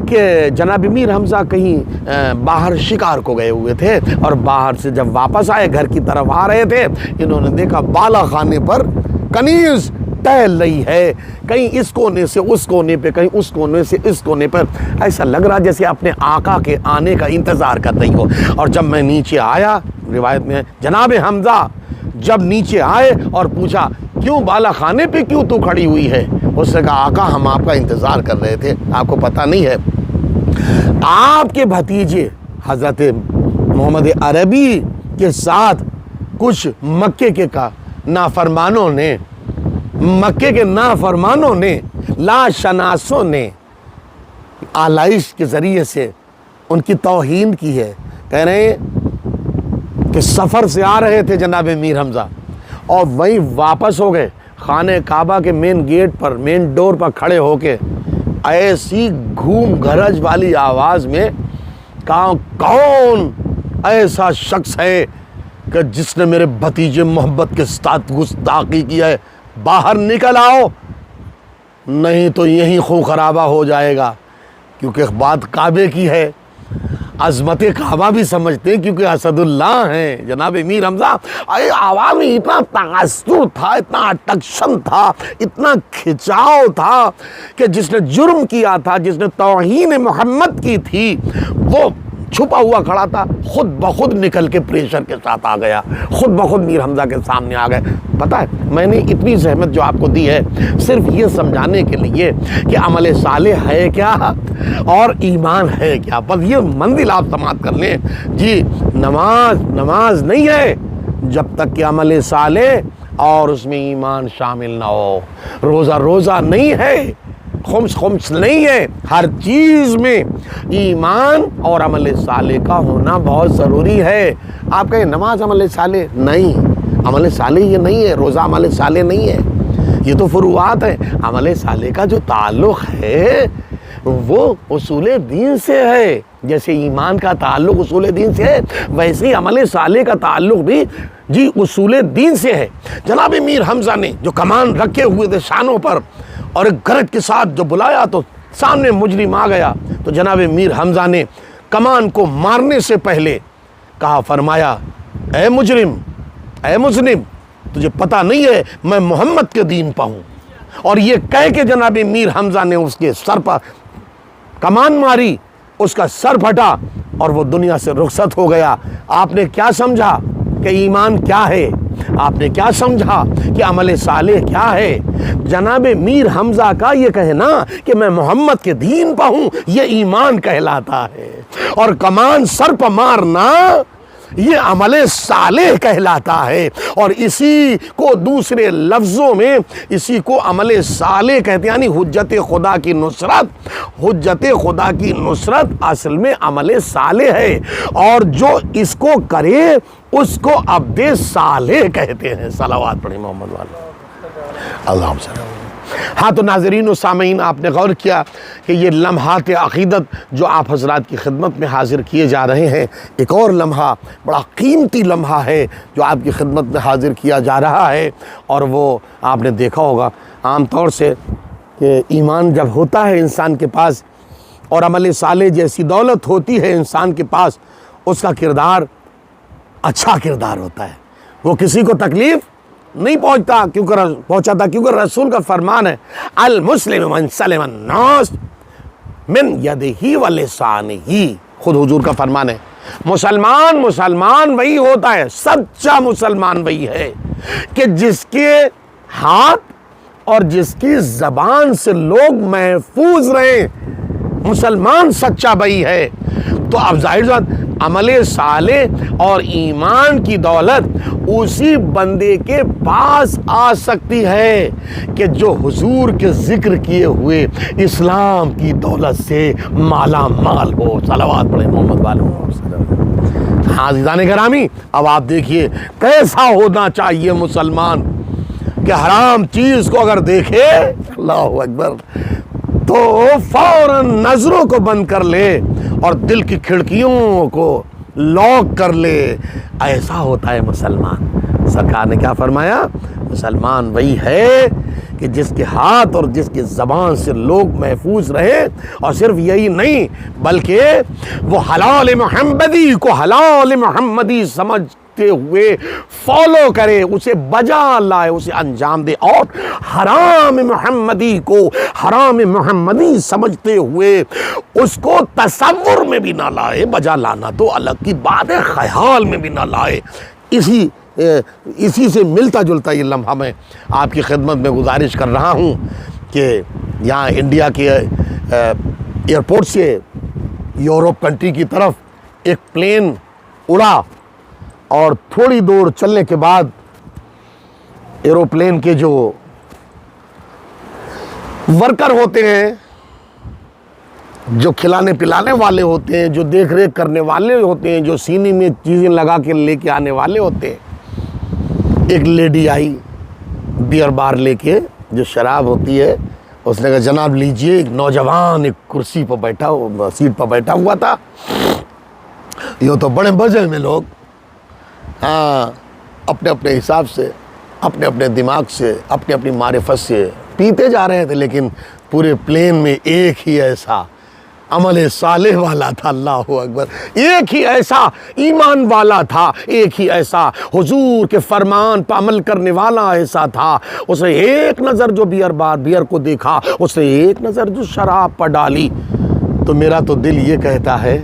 کہ جناب میر حمزہ کہیں باہر شکار کو گئے ہوئے تھے، اور باہر سے جب واپس آئے گھر کی طرف آ رہے تھے، انہوں نے دیکھا بالا خانے پر کنیز ٹہل رہی ہے، کہیں اس کونے سے اس کونے پہ، کہیں اس کونے سے اس کونے پر، ایسا لگ رہا جیسے اپنے آقا کے آنے کا انتظار کر رہی ہو۔ اور جب میں نیچے آیا، روایت میں جناب حمزہ جب نیچے آئے اور پوچھا کیوں بالا خانے پہ کیوں تو کھڑی ہوئی ہے، اس نے کہا آقا ہم آپ کا انتظار کر رہے تھے، آپ کو پتہ نہیں ہے آپ کے بھتیجے حضرت محمد عربی کے ساتھ کچھ مکے کے نافرمانوں نے، مکے کے نافرمانوں نے، لاشناسوں نے آلائش کے ذریعے سے ان کی توہین کی ہے۔ کہہ رہے ہیں کہ سفر سے آ رہے تھے جناب میر حمزہ اور وہیں واپس ہو گئے، خانہ کعبہ کے مین گیٹ پر، مین ڈور پر کھڑے ہو کے ایسی گھوم گھرج والی آواز میں کہا کون ایسا شخص ہے کہ جس نے میرے بھتیجے محبت کے ساتھ گستاخی کیا ہے، باہر نکل آؤ نہیں تو یہیں خون خرابہ ہو جائے گا۔ کیونکہ بات کعبے کی ہے، عظمت کعبہ بھی سمجھتے ہیں کیونکہ اسد اللہ ہیں جناب میر حمزہ۔ آواز میں اتنا تاثر تھا، اتنا اٹکشن تھا، اتنا کھچاؤ تھا کہ جس نے جرم کیا تھا، جس نے توہین محمد کی تھی، وہ چھپا ہوا کھڑا تھا، خود بخود نکل کے پریشر کے ساتھ آ گیا، خود بخود میر حمزہ کے سامنے آ گئے۔ پتہ ہے میں نے اتنی زحمت جو آپ کو دی ہے صرف یہ سمجھانے کے لیے کہ عمل صالح ہے کیا اور ایمان ہے کیا، بس یہ منزل آپ سماعت کر لیں۔ جی نماز نہیں ہے جب تک کہ عمل صالح اور اس میں ایمان شامل نہ ہو، روزہ نہیں ہے، خمس نہیں ہے، ہر چیز میں ایمان اور عمل صالح کا ہونا بہت ضروری ہے۔ آپ کہیں نماز عمل صالح نہیں، عمل صالح یہ نہیں ہے، روزہ عمل صالح نہیں ہے، یہ تو فروعات ہیں۔ عمل صالح کا جو تعلق ہے وہ اصول دین سے ہے، جیسے ایمان کا تعلق اصول دین سے ہے ویسے ہی عمل صالح کا تعلق بھی جی اصول دین سے ہے۔ جناب میر حمزہ نے جو کمان رکھے ہوئے تھے شانوں پر اور ایک گرج کے ساتھ جو بلایا تو سامنے مجرم آ گیا، تو جناب میر حمزہ نے کمان کو مارنے سے پہلے کہا، فرمایا اے مجرم، اے مذنب، تجھے پتہ نہیں ہے میں محمد کے دین پہ ہوں۔ اور یہ کہہ کے جناب میر حمزہ نے اس کے سر پر کمان ماری، اس کا سر پھٹا اور وہ دنیا سے رخصت ہو گیا۔ آپ نے کیا سمجھا کہ ایمان کیا ہے؟ آپ نے کیا سمجھا کہ عمل صالح کیا ہے؟ جناب میر حمزہ کا یہ کہنا کہ میں محمد کے دین پہ ہوں یہ ایمان کہلاتا ہے، اور کمان سر پہ مارنا یہ عمل صالح کہلاتا ہے، اور اسی کو دوسرے لفظوں میں اسی کو عمل صالح کہتے ہیں، یعنی حجت خدا کی نصرت۔ حجت خدا کی نصرت اصل میں عمل صالح ہے، اور جو اس کو کرے اس کو عبد صالح کہتے ہیں۔ صلوات پڑھیں محمد والے اللہم صلی اللہ علیہ وسلم۔ ہاں تو ناظرین و سامعین، آپ نے غور کیا کہ یہ لمحات عقیدت جو آپ حضرات کی خدمت میں حاضر کیے جا رہے ہیں، ایک اور لمحہ بڑا قیمتی لمحہ ہے جو آپ کی خدمت میں حاضر کیا جا رہا ہے، اور وہ آپ نے دیکھا ہوگا عام طور سے کہ ایمان جب ہوتا ہے انسان کے پاس اور عمل صالح جیسی دولت ہوتی ہے انسان کے پاس، اس کا کردار اچھا کردار ہوتا ہے، وہ کسی کو تکلیف نہیں پہنچاتا، کیونکہ رسول کا فرمان ہے المسلم من سلم الناس من یدہ و لسانہ، خود حضور کا فرمان ہے مسلمان وہی ہوتا ہے، سچا مسلمان وہی ہے کہ جس کے ہاتھ اور جس کی زبان سے لوگ محفوظ رہیں، مسلمان سچا وہی ہے۔ تو اب ظاہر بات عمل صالح اور ایمان کی دولت اسی بندے کے پاس آ سکتی ہے کہ جو حضور کے ذکر کیے ہوئے اسلام کی دولت سے مالا مال ہو۔ صلوات پڑھیں محمد والے۔ ہاں عزیزان گرامی، اب آپ دیکھیے کیسا ہونا چاہیے مسلمان کہ حرام چیز کو اگر دیکھے، اللہ اکبر، تو فوراً نظروں کو بند کر لے اور دل کی کھڑکیوں کو لاک کر لے۔ ایسا ہوتا ہے مسلمان۔ سرکار نے کیا فرمایا؟ مسلمان وہی ہے کہ جس کے ہاتھ اور جس کی زبان سے لوگ محفوظ رہے، اور صرف یہی نہیں بلکہ وہ حلال محمدی کو حلال محمدی سمجھتے ہوئے فالو کرے، اسے بجا لائے، اسے انجام دے، اور حرام محمدی کو حرام محمدی سمجھتے ہوئے اس کو تصور میں بھی نہ لائے، بجا لانا تو الگ کی بات ہے، خیال میں بھی نہ لائے۔ اسی سے ملتا جلتا یہ لمحہ میں آپ کی خدمت میں گزارش کر رہا ہوں کہ یہاں انڈیا کے ایئرپورٹ سے یورپ کنٹری کی طرف ایک پلین اڑا، اور تھوڑی دور چلنے کے بعد ایروپلین کے جو ورکر ہوتے ہیں، جو کھلانے پلانے والے ہوتے ہیں، جو دیکھ ریکھ کرنے والے ہوتے ہیں، جو سینے میں چیزیں لگا کے لے کے آنے والے ہوتے ہیں، ایک لیڈی آئی بیئر بار لے کے، جو شراب ہوتی ہے، اس نے کہا جناب لیجئے۔ ایک نوجوان ایک کرسی پر بیٹھا، سیٹ پر بیٹھا ہوا تھا۔ یہ تو بڑے مزے میں لوگ اپنے اپنے حساب سے، اپنے اپنے دماغ سے، اپنی اپنی معرفت سے پیتے جا رہے تھے، لیکن پورے پلین میں ایک ہی ایسا عمل صالح والا تھا، اللہ اکبر، ایک ہی ایسا ایمان والا تھا، ایک ہی ایسا حضور کے فرمان پر عمل کرنے والا ایسا تھا۔ اسے ایک نظر جو بیئر کو دیکھا، اسے ایک نظر جو شراب پر ڈالی، تو میرا تو دل یہ کہتا ہے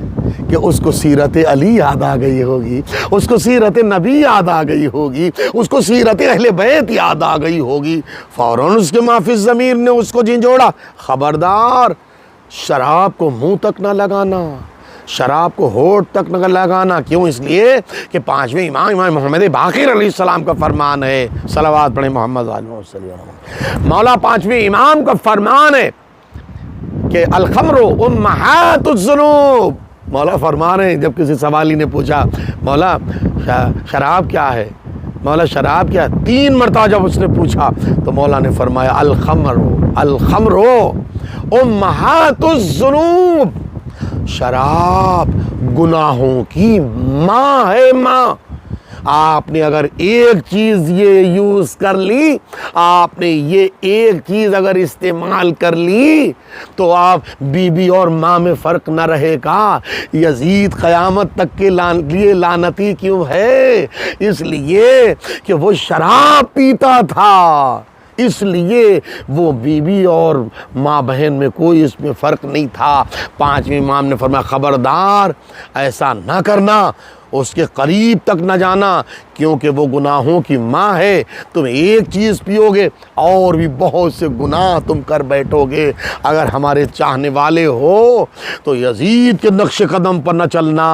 کہ اس کو سیرت علی یاد آ گئی ہوگی، اس کو سیرت نبی یاد آ گئی ہوگی، اس کو سیرت اہل بیت یاد آ گئی ہوگی۔ فوراً اس کے معافی ضمیر نے اس کو جھنجھوڑا، خبردار شراب کو منہ تک نہ لگانا، شراب کو ہونٹ تک نہ لگانا۔ کیوں؟ اس لیے کہ پانچویں امام محمد باقر علیہ السلام کا فرمان ہے، صلوات پڑھیں محمد علیہ وسلم۔ مولا پانچویں امام کا فرمان ہے کہ الخمر امہات الذنوب۔ مولا فرما رہے ہیں، جب کسی سوالی نے پوچھا مولا شراب کیا ہے، مولا شراب کیا ہے، 3 مرتبہ جب اس نے پوچھا تو مولا نے فرمایا الخمر امہات الذنوب، شراب گناہوں کی ماں ہے، ماں۔ آپ نے اگر ایک چیز یہ یوز کر لی، آپ نے یہ ایک چیز اگر استعمال کر لی، تو آپ بیوی اور ماں میں فرق نہ رہے گا۔ یزید قیامت تک کے لیے لعنتی کیوں ہے؟ اس لیے کہ وہ شراب پیتا تھا، اس لیے وہ بیوی اور ماں بہن میں کوئی اس میں فرق نہیں تھا۔ پانچویں امام نے فرمایا خبردار ایسا نہ کرنا، اس کے قریب تک نہ جانا، کیونکہ وہ گناہوں کی ماں ہے۔ تم ایک چیز پیو گے اور بھی بہت سے گناہ تم کر بیٹھو گے۔ اگر ہمارے چاہنے والے ہو تو یزید کے نقش قدم پر نہ چلنا،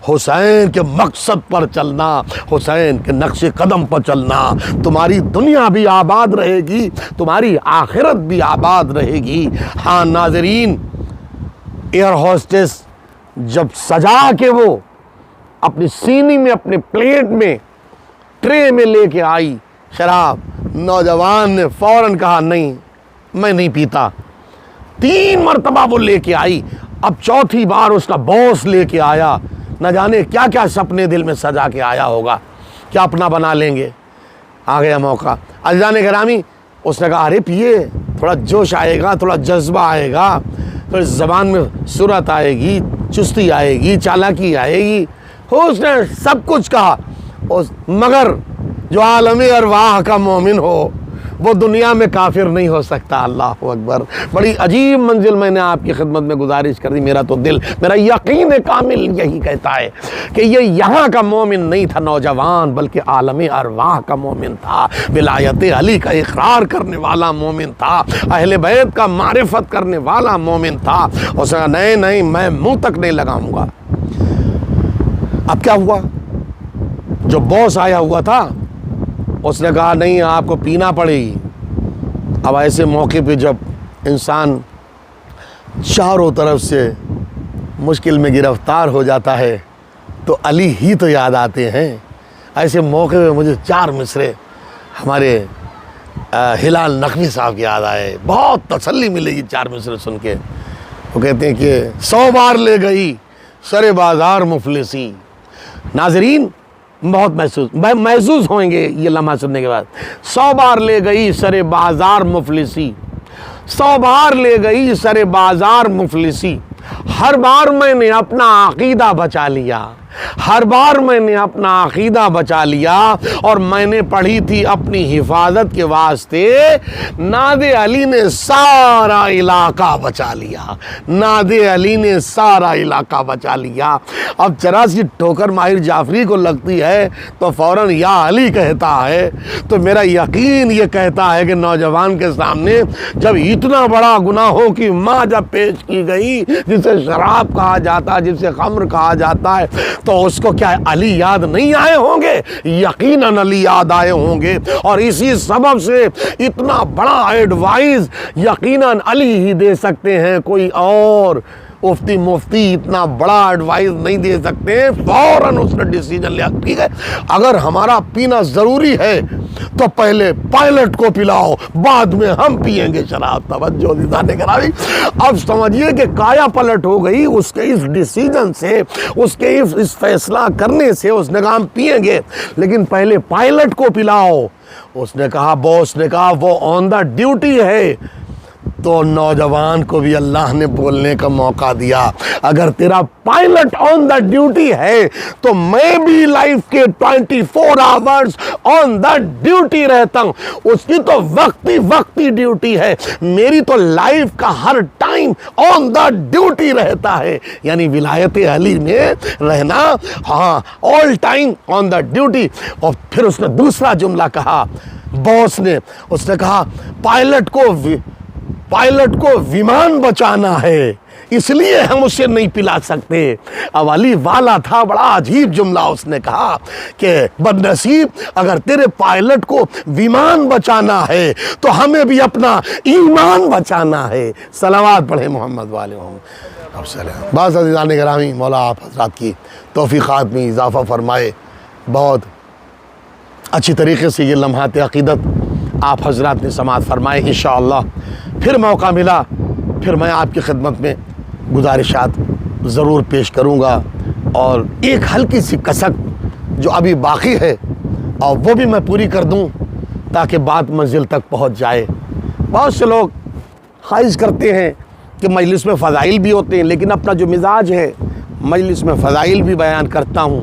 حسین کے مقصد پر چلنا، حسین کے نقش قدم پر چلنا۔ تمہاری دنیا بھی آباد رہے گی، تمہاری آخرت بھی آباد رہے گی۔ ہاں ناظرین، ایئر ہوسٹس جب سجا کے وہ اپنی سینی میں اپنے پلیٹ میں ٹرے میں لے کے آئی شراب. نوجوان نے فوراً کہا نہیں میں نہیں پیتا. 3 مرتبہ وہ لے کے آئی. اب چوتھی بار اس کا باس لے کے آیا. نہ جانے کیا کیا سپنے دل میں سجا کے آیا ہوگا, کیا اپنا بنا لیں گے. آ گیا موقع. عزیزان گرامی, اس نے کہا ارے پیے, تھوڑا جوش آئے گا, تھوڑا جذبہ آئے گا, پھر زبان میں سرعت آئے گی, چستی آئے گی, چالاکی آئے گی. اس نے سب کچھ کہا. مگر جو عالم ارواح کا مومن ہو وہ دنیا میں کافر نہیں ہو سکتا. اللہ اکبر. بڑی عجیب منزل میں نے آپ کی خدمت میں گزارش کر دی. میرا تو دل, میرا یقین کامل یہی کہتا ہے کہ یہ یہاں کا مومن نہیں تھا نوجوان, بلکہ عالم ارواح کا مومن تھا. ولایت علی کا اقرار کرنے والا مومن تھا. اہل بیت کا معرفت کرنے والا مومن تھا. اس نے کہا نہیں میں منہ تک نہیں لگاؤں گا. اب کیا ہوا, جو باس آیا ہوا تھا اس نے کہا نہیں آپ کو پینا پڑے گی. اب ایسے موقع پہ جب انسان چاروں طرف سے مشکل میں گرفتار ہو جاتا ہے تو علی ہی تو یاد آتے ہیں. ایسے موقع پہ مجھے 4 مصرے ہمارے ہلال نقوی صاحب کی یاد آئے. بہت تسلی ملے گی 4 مصرے سن کے. وہ کہتے ہیں کہ 100 بار لے گئی سر بازار مفلسی. ناظرین بہت محسوس ہوئیں گے یہ لمحہ سننے کے بعد. 100 بار لے گئی سر بازار مفلسی, 100 بار لے گئی سر بازار مفلسی. ہر بار میں نے اپنا عقیدہ بچا لیا, ہر بار میں نے اپنا عقیدہ بچا لیا. اور میں نے پڑھی تھی اپنی حفاظت کے واسطے ناد علی نے سارا علاقہ بچا لیا, ناد علی نے سارا علاقہ بچا لیا. اب ذرا سی ٹھوکر ماہر جعفری کو لگتی ہے تو فوراً یا علی کہتا ہے. تو میرا یقین یہ کہتا ہے کہ نوجوان کے سامنے جب اتنا بڑا گناہوں کی ماں جب پیش کی گئی, جسے شراب کہا جاتا ہے, جسے خمر کہا جاتا ہے, تو اس کو کیا علی یاد نہیں آئے ہوں گے؟ یقیناً علی یاد آئے ہوں گے. اور اسی سبب سے اتنا بڑا ایڈوائز یقیناً علی ہی دے سکتے ہیں, کوئی اور مفتی اتنا بڑا ایڈوائز نہیں دے سکتے. فوراً اس نے ڈیسیجن لیا, ٹھیک ہے اگر ہمارا پینا ضروری ہے تو پہلے پائلٹ کو پلاؤ, بعد میں ہم پیئیں گے شراب. توجہ دیدانے کراوی. اب سمجھیے کہ کایا پلٹ ہو گئی اس کے اس ڈیسیجن سے, اس کے اس فیصلہ کرنے سے. اس نے کہا ہم پیئیں گے لیکن پہلے پائلٹ کو پلاؤ. اس نے کہا, باس نے کہا وہ آن دا ڈیوٹی ہے. تو نوجوان کو بھی اللہ نے بولنے کا موقع دیا, اگر تیرا پائلٹ آن دا ڈیوٹی ہے تو میں بھی لائف کے 24 آورز آن دا ڈیوٹی رہتا ہوں. اس کی تو وقتی ڈیوٹی ہے, میری تو لائف کا ہر ٹائم آن دا ڈیوٹی رہتا ہے. یعنی ولایت علی میں رہنا, ہاں all time on the duty. اور پھر اس نے دوسرا جملہ کہا باس نے, اس نے کہا پائلٹ کو ویمان بچانا ہے اس لیے ہم اسے نہیں پلا سکتے. اب علی والا تھا, بڑا عجیب جملہ اس نے کہا کہ بد نصیب اگر تیرے پائلٹ کو ویمان بچانا ہے تو ہمیں بھی اپنا ایمان بچانا ہے. صلوات پڑھے محمد والے محمد. بعض عزیزان گرامی, مولا آپ حضرات کی توفیقات میں اضافہ فرمائے. بہت اچھی طریقے سے یہ لمحات عقیدت آپ حضرات نے سماعت فرمائے. انشاءاللہ پھر موقع ملا پھر میں آپ کی خدمت میں گزارشات ضرور پیش کروں گا. اور ایک ہلکی سی کسک جو ابھی باقی ہے اور وہ بھی میں پوری کر دوں تاکہ بات منزل تک پہنچ جائے. بہت سے لوگ خواہش کرتے ہیں کہ مجلس میں فضائل بھی ہوتے ہیں, لیکن اپنا جو مزاج ہے مجلس میں فضائل بھی بیان کرتا ہوں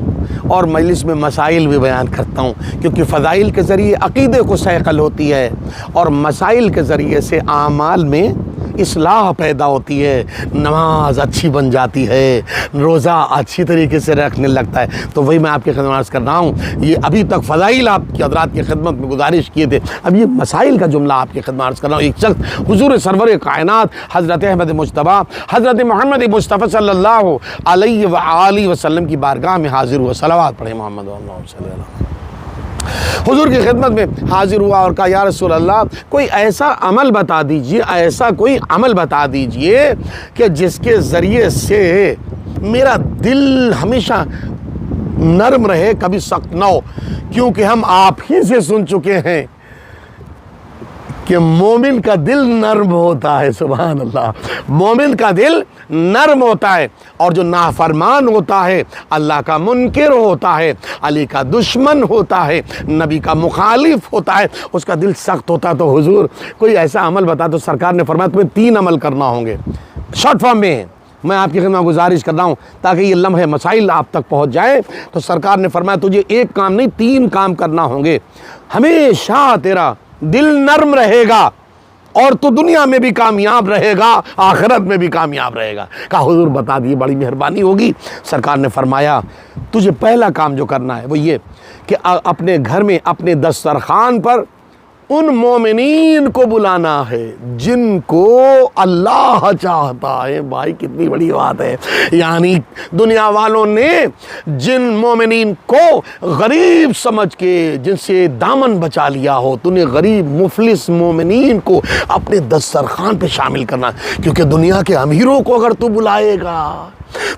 اور مجلس میں مسائل بھی بیان کرتا ہوں, کیونکہ فضائل کے ذریعے عقیدے کو صقل ہوتی ہے اور مسائل کے ذریعے سے اعمال میں اصلاح پیدا ہوتی ہے, نماز اچھی بن جاتی ہے, روزہ اچھی طریقے سے رکھنے لگتا ہے. تو وہی میں آپ کی خدمت عرض کر رہا ہوں. یہ ابھی تک فضائل آپ کی حضرات کی خدمت میں گزارش کیے تھے, اب یہ مسائل کا جملہ آپ کی خدمت عرض کر رہا ہوں. ایک شخص حضور سرور کائنات حضرت احمد مجتبیٰ حضرت محمد مصطفیٰ صلی اللہ علیہ وآلہ وسلم کی بارگاہ میں حاضر ہوا. صلوات پڑھیں محمد صلی اللہ علیہ وسلم. حضور کی خدمت میں حاضر ہوا اور کہا یا رسول اللہ کوئی ایسا عمل بتا دیجئے, ایسا کوئی عمل بتا دیجئے کہ جس کے ذریعے سے میرا دل ہمیشہ نرم رہے، کبھی سخت نہ ہو، کیونکہ ہم آپ ہی سے سن چکے ہیں کہ مومن کا دل نرم ہوتا ہے۔ سبحان اللہ، مومن کا دل نرم ہوتا ہے، اور جو نافرمان ہوتا ہے، اللہ کا منکر ہوتا ہے، علی کا دشمن ہوتا ہے، نبی کا مخالف ہوتا ہے، اس کا دل سخت ہوتا ہے۔ تو حضور کوئی ایسا عمل بتا تو سرکار نے فرمایا تمہیں 3 عمل کرنا ہوں گے، شارٹ فارم میں میں آپ کی خدمت گزارش کر رہا ہوں تاکہ یہ لمحے مسائل آپ تک پہنچ جائیں۔ تو سرکار نے فرمایا تجھے 1 کام نہیں 3 کام کرنا ہوں گے، ہمیشہ تیرا دل نرم رہے گا اور تو دنیا میں بھی کامیاب رہے گا، آخرت میں بھی کامیاب رہے گا۔ کہا حضور بتا دیے، بڑی مہربانی ہوگی۔ سرکار نے فرمایا تجھے پہلا کام جو کرنا ہے وہ یہ کہ اپنے گھر میں اپنے دسترخوان پر ان مومنین کو بلانا ہے جن کو اللہ چاہتا ہے۔ بھائی کتنی بڑی بات ہے، یعنی دنیا والوں نے جن مومنین کو غریب سمجھ کے جن سے دامن بچا لیا ہو، تو نے غریب مفلس مومنین کو اپنے دسترخوان پہ شامل کرنا، کیونکہ دنیا کے امیروں کو اگر تو بلائے گا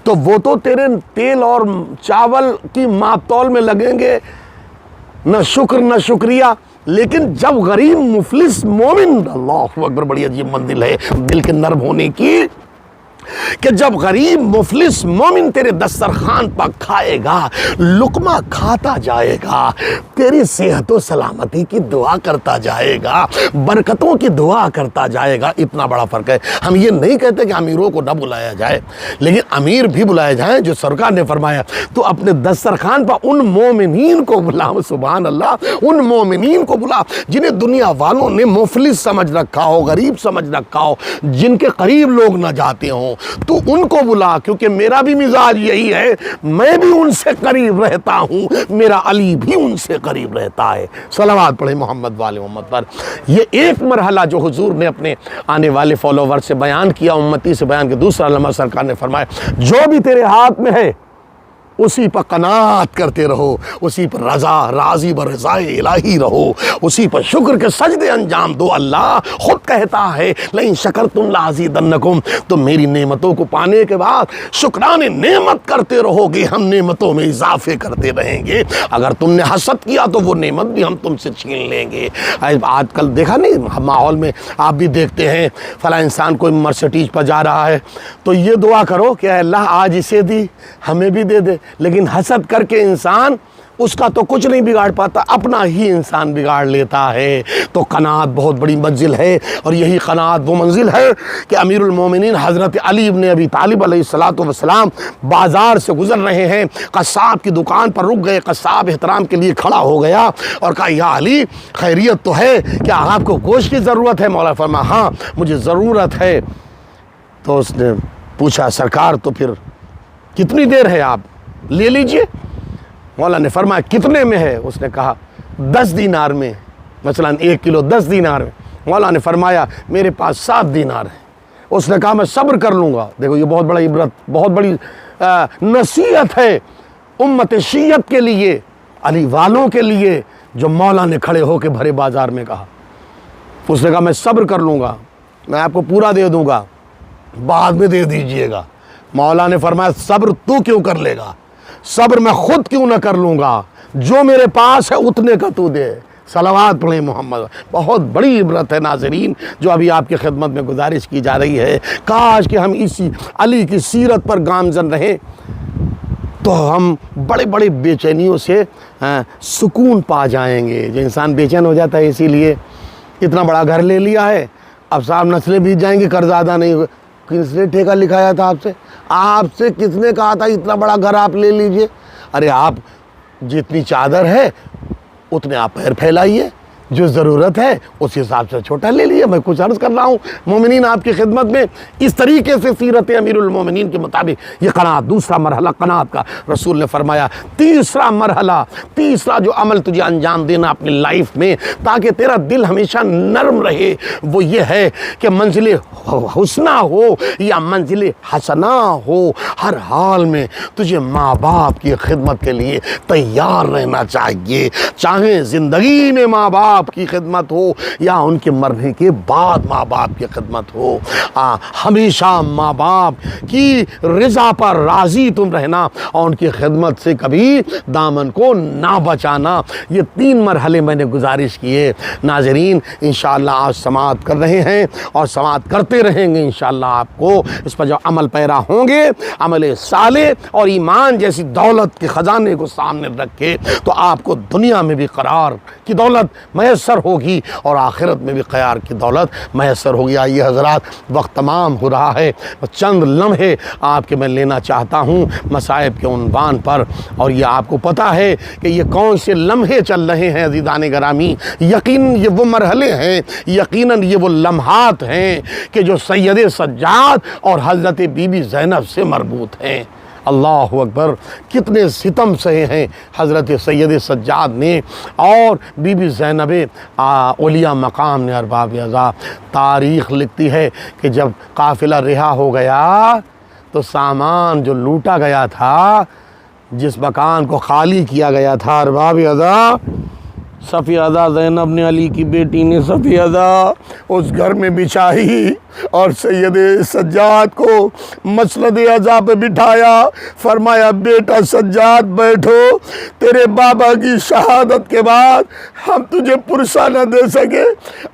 تو وہ تو تیرے تیل اور چاول کی ماپ تول میں لگیں گے، نہ شکر نہ شکریہ۔ لیکن جب غریب مفلس مومن، اللہ اکبر، بڑی عجیب منزل ہے دل کے نرم ہونے کی، کہ جب غریب مفلس مومن تیرے دسترخوان پر کھائے گا، لقمہ کھاتا جائے گا، تیری صحت و سلامتی کی دعا کرتا جائے گا، برکتوں کی دعا کرتا جائے گا۔ اتنا بڑا فرق ہے۔ ہم یہ نہیں کہتے کہ امیروں کو نہ بلایا جائے، لیکن امیر بھی بلائے جائیں، جو سرکار نے فرمایا تو اپنے دسترخوان پر ان مومنین کو بلا، سبحان اللہ، ان مومنین کو بلا جنہیں دنیا والوں نے مفلس سمجھ رکھا ہو، غریب سمجھ رکھا ہو، جن کے قریب لوگ نہ جاتے ہوں، تو ان کو بلا، کیونکہ میرا بھی مزاج یہی ہے، میں بھی ان سے قریب رہتا ہوں، میرا علی بھی ان سے قریب رہتا ہے۔ صلوات پڑھیں محمد والے محمد پر۔ یہ ایک مرحلہ جو حضور نے اپنے آنے والے فالوور سے بیان کیا، امتی سے بیان کیا۔ دوسرا لمحہ سرکار نے فرمایا جو بھی تیرے ہاتھ میں ہے اسی پر قناعت کرتے رہو، اسی پر راضی برضائے الہی رہو، اسی پر شکر کے سجدے انجام دو۔ اللہ خود کہتا ہے لئن شکرتم لازیدنکم، تو میری نعمتوں کو پانے کے بعد شکرانے نعمت کرتے رہو گے، ہم نعمتوں میں اضافے کرتے رہیں گے۔ اگر تم نے حسد کیا تو وہ نعمت بھی ہم تم سے چھین لیں گے۔ آج کل دیکھا نہیں ماحول میں، آپ بھی دیکھتے ہیں فلاں انسان کوئی مرسیڈیز پر جا رہا ہے تو یہ دعا کرو کہ اللہ آج اسے دی ہمیں بھی دے دے، لیکن حسد کر کے انسان اس کا تو کچھ نہیں بگاڑ پاتا، اپنا ہی انسان بگاڑ لیتا ہے۔ تو قناعت بہت بڑی منزل ہے، اور یہی قناعت وہ منزل ہے کہ امیر المومنین حضرت علی ابن ابی طالب علیہ السلام بازار سے گزر رہے ہیں، قصاب کی دکان پر رک گئے، قصاب احترام کے لیے کھڑا ہو گیا اور کہا یا علی خیریت تو ہے، کیا آپ کو گوشت کی ضرورت ہے؟ مولا فرمایا ہاں مجھے ضرورت ہے۔ تو اس نے پوچھا سرکار تو پھر کتنی دیر ہے، آپ لے لیجئے۔ مولا نے فرمایا کتنے میں ہے؟ اس نے کہا 10 دینار میں، مثلا 1 کلو 10 دینار میں۔ مولا نے فرمایا میرے پاس 7 دینار ہے۔ اس نے کہا میں صبر کر لوں گا۔ دیکھو یہ بہت بڑا عبرت، بہت بڑی نصیحت ہے امت شیعت کے لیے، علی والوں کے لیے، جو مولا نے کھڑے ہو کے بھرے بازار میں کہا۔ اس نے کہا میں صبر کر لوں گا، میں آپ کو پورا دے دوں گا، بعد میں دے دیجئے گا۔ مولا نے فرمایا صبر تو کیوں کر لے گا، صبر میں خود کیوں نہ کر لوں گا، جو میرے پاس ہے اتنے کا تو دے۔ صلوات پڑھیں محمد۔ بہت بڑی عبرت ہے ناظرین جو ابھی آپ کی خدمت میں گزارش کی جا رہی ہے۔ کاش کہ ہم اسی علی کی سیرت پر گامزن رہیں تو ہم بڑے بڑے بے چینیوں سے سکون پا جائیں گے۔ جو انسان بے چین ہو جاتا ہے اسی لیے اتنا بڑا گھر لے لیا ہے، اب صاحب نسلیں بیت جائیں گی، قرض ادا نہیں ہوگا۔ کس نے ٹھیکہ لکھایا تھا آپ سے کس نے کہا تھا اتنا بڑا گھر آپ لے لیجئے؟ ارے آپ جتنی چادر ہے اتنے آپ پیر پھیلائیے، جو ضرورت ہے اس حساب سے چھوٹا لے لیے۔ میں کچھ عرض کر رہا ہوں مومنین آپ کی خدمت میں، اس طریقے سے سیرت امیر المومنین کے مطابق یہ قناعت، دوسرا مرحلہ قناعت کا۔ رسول نے فرمایا تیسرا مرحلہ، تیسرا جو عمل تجھے انجام دینا اپنی لائف میں تاکہ تیرا دل ہمیشہ نرم رہے، وہ یہ ہے کہ منزل حسنہ ہو یا منزل حسنہ ہو، ہر حال میں تجھے ماں باپ کی خدمت کے لیے تیار رہنا چاہیے۔ چاہے زندگی میں ماں باپ باپ کی خدمت ہو یا ان کے مرنے کے بعد ماں باپ کی خدمت ہو، ہمیشہ ماں باپ کی رضا پر راضی تم رہنا اور ان کی خدمت سے کبھی دامن کو نہ بچانا۔ یہ 3 مرحلے میں نے گزارش کیے۔ ناظرین انشاءاللہ آج سماعت کر رہے ہیں اور سماعت کرتے رہیں گے انشاءاللہ۔ آپ کو اس پر جو عمل پیرا ہوں گے، عمل صالح اور ایمان جیسی دولت کے خزانے کو سامنے رکھ کے، تو آپ کو دنیا میں بھی قرار کی دولت میسر ہوگی اور آخرت میں بھی قرار کی دولت میسر ہوگی۔ آئیے حضرات، وقت تمام ہو رہا ہے، چند لمحے آپ کے میں لینا چاہتا ہوں مصائب کے عنوان پر، اور یہ آپ کو پتہ ہے کہ یہ کون سے لمحے چل رہے ہیں عزیزان گرامی۔ یقیناً یہ وہ مرحلے ہیں، یقیناً یہ وہ لمحات ہیں کہ جو سید سجاد اور حضرت بی بی زینب سے مربوط ہیں۔ اللہ اکبر، کتنے ستم سہے ہیں حضرت سید سجاد نے اور بی بی زینب اولیاء مقام نے۔ ارباب اعضاء، تاریخ لکھتی ہے کہ جب قافلہ رہا ہو گیا تو سامان جو لوٹا گیا تھا، جس مکان کو خالی کیا گیا تھا، ارباب اعضاء، صفیہ زینب نے، علی کی بیٹی نے صفیہ اس گھر میں بچھائی اور سید سجاد کو مسند اعضاء پہ بٹھایا، فرمایا بیٹا سجاد بیٹھو، تیرے بابا کی شہادت کے بعد ہم تجھے پرسہ نہ دے سکے،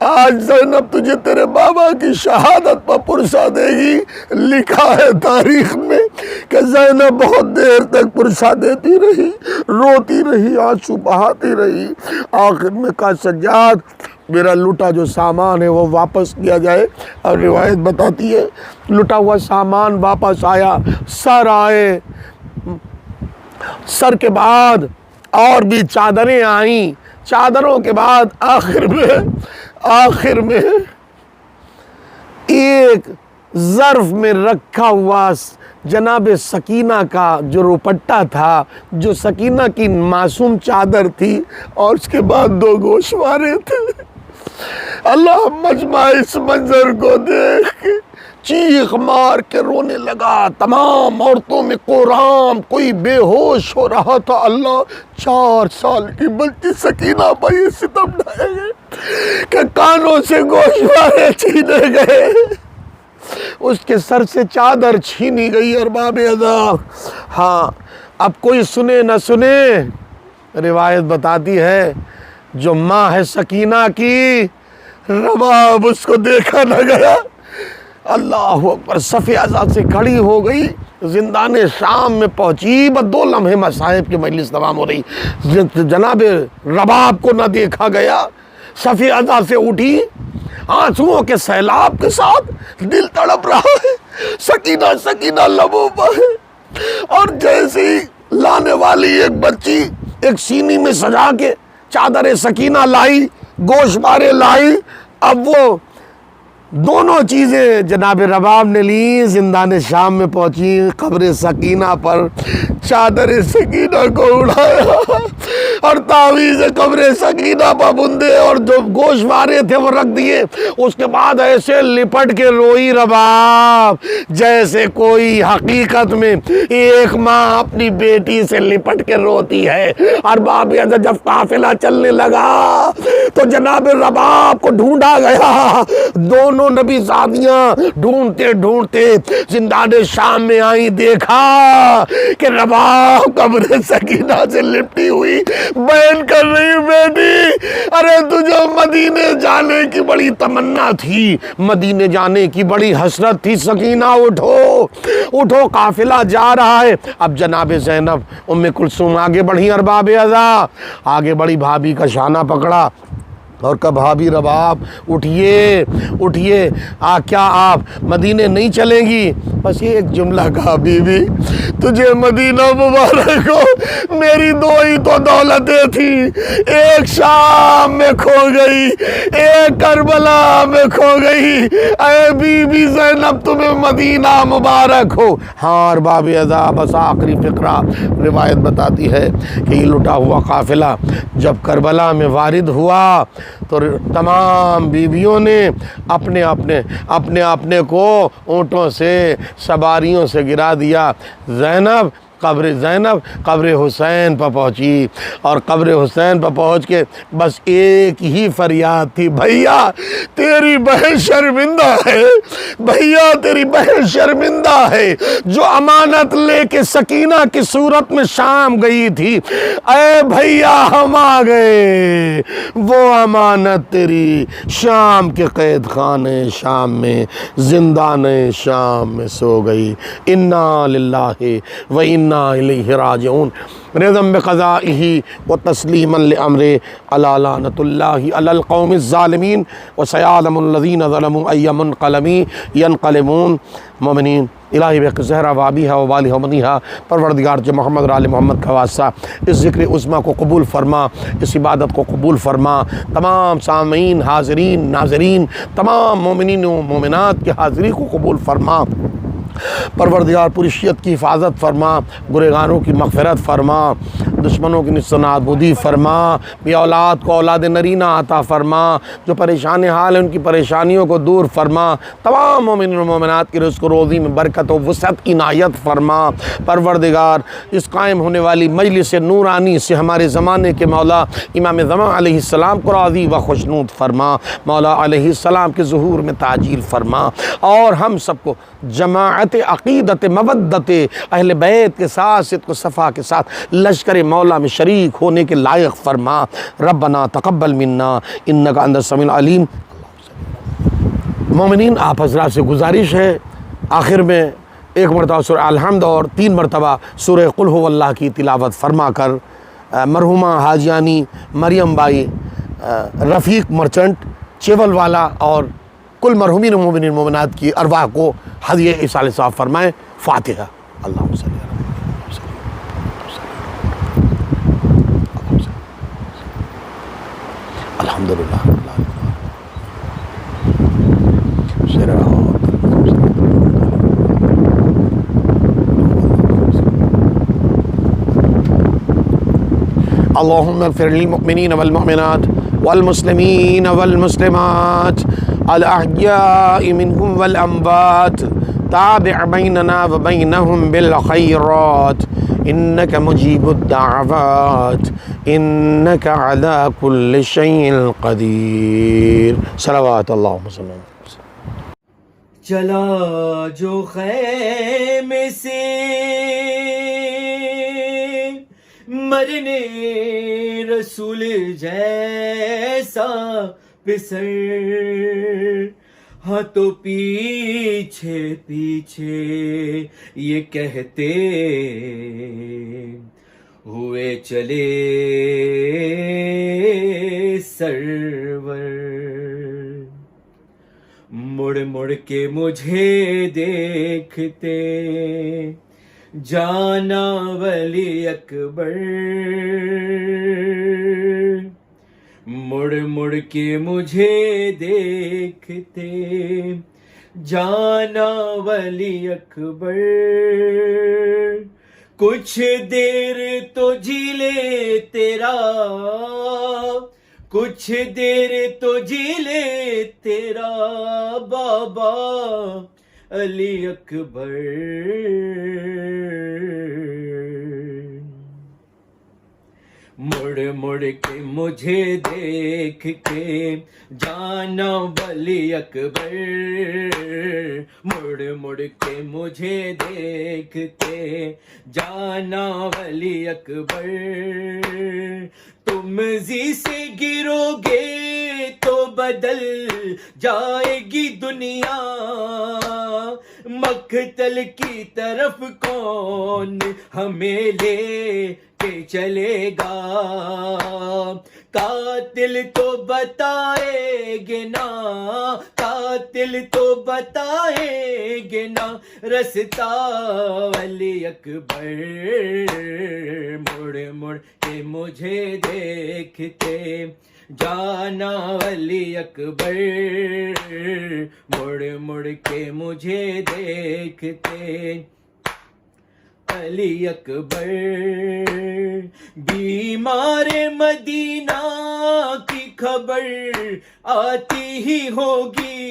آج زینب تجھے تیرے بابا کی شہادت پر پرسہ دے گی۔ لکھا ہے تاریخ میں کہ زینب بہت دیر تک پرسہ دیتی رہی، روتی رہی، آنسو بہاتی رہی، آخر میں کہا سجاد میرا لوٹا جو سامان ہے وہ واپس کیا جائے۔ اور روایت بتاتی ہے لوٹا ہوا سامان واپس آیا، سر آئے، سر کے بعد اور بھی چادریں آئیں، چادروں کے بعد آخر میں ایک ظرف میں رکھا ہوا جناب سکینہ کا جو روپٹہ تھا، جو سکینہ کی معصوم چادر تھی، اور اس کے بعد 2 گوشوارے تھے۔ اللہ مجمع اس منظر کو دیکھ کے چیخ مار کے رونے لگا۔ تمام عورتوں میں قرام، کوئی بے ہوش ہو رہا تھا۔ اللہ، 4 سال کی بچی سکینہ پر یہ ستم ڈھائے گئے کہ کانوں سے گوشوارے چھینے گئے، اس کے سر سے چادر چھینی گئی۔ ارباب اعضاء، ہاں، اب کوئی سنے نہ سنے، روایت بتاتی ہے جو ماں ہے سکینہ کی، رباب اس کو دیکھا نہ گیا۔ اللہ اکبر، صفیہ سے کھڑی ہو گئی، زندان شام میں پہنچی، بس 2 لمحے مصائب کی مجلس تمام ہو رہی، جناب رباب کو نہ دیکھا گیا۔ صفیہ سے اٹھی، آنسوؤں کے سیلاب کے ساتھ، دل تڑپ رہا ہے، سکینہ لبوں پر ہے، اور جیسے ہی لانے والی ایک بچی ایک سینی میں سجا کے چادر سکینہ لائی، گوشوارے لائی، اب وہ دونوں چیزیں جناب رباب نے لی، زندان شام میں پہنچی، قبر سکینہ پر چادر سکینہ کو اڑایا اور تعویذ قبر سکینہ پر بندے اور جو گوشوارے تھے وہ رکھ دیے۔ اس کے بعد ایسے لپٹ کے روئی رباب جیسے کوئی حقیقت میں ایک ماں اپنی بیٹی سے لپٹ کے روتی ہے۔ اور باب جب قافلہ چلنے لگا تو جناب رباب کو ڈھونڈا گیا، دونوں نبی زادیاں ڈھونڈتے ڈھونڈتے زندان شام میں آئی، دیکھا کہ رباب قبر سکینہ سے لپٹی ہوئی بیان کر رہی، بیٹی ارے تجھے مدینے جانے کی بڑی تمنا تھی، مدینے جانے کی بڑی حسرت تھی، سکینہ اٹھو قافلہ جا رہا ہے۔ اب جناب زینب ام کلثوم آگے بڑھی، ارباب اعضاء آگے بڑی، بھابھی کا شانہ پکڑا اور کہا بھابھی رباب اٹھیے، کیا آپ مدینے نہیں چلیں گی؟ بس یہ ایک جملہ کہا، بی بی تجھے مدینہ مبارک ہو، میری 2 ہی تو دولتیں تھی، ایک شام میں کھو گئی، ایک کربلا میں کھو گئی، اے بی بی زینب تمہیں مدینہ مبارک ہو۔ ہاں ارباب اعضاء، بس آخری فقرہ روایت بتاتی ہے کہ یہ لٹا ہوا قافلہ جب کربلا میں وارد ہوا تو تمام بیویوں نے اپنے کو اونٹوں سے، سواریوں سے گرا دیا۔ زینب قبر زینب قبر حسین پر پہنچی، اور قبر حسین پر پہنچ کے بس ایک ہی فریاد تھی، بھیا تیری بہن شرمندہ ہے، بھیا تیری بہن شرمندہ ہے، جو امانت لے کے سکینہ کی صورت میں شام گئی تھی، اے بھیا ہم آ گئے، وہ امانت تیری شام کے قید خانے شام میں، زندان شام میں سو گئی۔ انا للہ و انا الیہ راجعون، رضا بقضائہ و تسلیما لامرہ، الا لعنۃ اللہ علی القوم الظالمین وسیعلم الذین ظلموا ای منقلب ینقلبون۔ مومنین، الہی بحق زہرا و ابیہا و والہا و بنیہا، پروردگار جو محمد اور آل محمد کا واسطہ اس ذکر عظمیٰ کو قبول فرما، اس عبادت کو قبول فرما، تمام سامعین، حاضرین، ناظرین، تمام مومنین و مومنات کی حاضری کو قبول فرما، پروردگار پوری شیعت کی حفاظت فرما، گنہگاروں کی مغفرت فرما، دشمنوں کی نابودی فرما، بھی اولاد کو اولاد نرینہ عطا فرما، جو پریشان حال ہیں ان کی پریشانیوں کو دور فرما، تمام مومنین و مومنات کی رزق و روزی میں برکت و وسعت عنایت فرما، پروردگار اس قائم ہونے والی مجلس نورانی سے ہمارے زمانے کے مولا امام زمان علیہ السلام کو راضی و خوشنود فرما، مولا علیہ السلام کے ظہور میں تعجیل فرما، اور ہم سب کو جماعت عقیدت مودت اہل بیت کے ساتھ صدق و صفا کے ساتھ لشکر مولا میں شریک ہونے کے لائق فرما۔ ربنا تقبل منا انک انت السمیع العلیم۔ مومنین، آپ حضرات سے گزارش ہے آخر میں ایک مرتبہ سورہ الحمد اور 3 مرتبہ سورہ قل ھو اللہ کی تلاوت فرما کر مرحومہ حاجیانی مریم بائی رفیق مرچنٹ چیول والا اور کل مرحومین و مومنین مومنات کی ارواح کو ہدیہ ایصال ثواب فرمائیں۔ فاتحہ۔ اللہم صلی اللہ الحمدللہ اللہم اغفر للمؤمنین والمؤمنات والمسلمین والمسلمات الاحیاء منهم والاموات تابع بیننا وبینہم بالخیرات انک مجیب الدعوات انک علی کل شیء قدیر۔ صلوات اللہ وسلم۔ چلا جو خیمے سے مرنے رسول جیسا پسر، ہاں تو پیچھے پیچھے یہ کہتے ہوئے چلے سرور، مڑ مڑ کے مجھے دیکھتے جانا ولی اکبر، مڑ مڑ کے مجھے دیکھتے جانا ولی اکبر، کچھ دیر تو جی لے تیرا، کچھ دیر تو جی لے تیرا بابا علی اکبر، مڑ مڑ کے مجھے دیکھ کے جانا ولی اکبر، مڑ مڑ کے مجھے دیکھ کے جانا ولی اکبر، تم زی سے گرو گے تو بدل جائے گی دنیا، مقتل کی طرف کون ہمیں لے کے چلے گا، قاتل تو بتائے گے نا، قاتل تو بتائے گے نا رستہ ولی اکبر، مڑ مڑ کے مجھے دیکھتے جانا ولی اکبر، مڑ مڑ کے مجھے دیکھتے علی اکبر، بیمار مدینہ کی خبر آتی ہی ہوگی،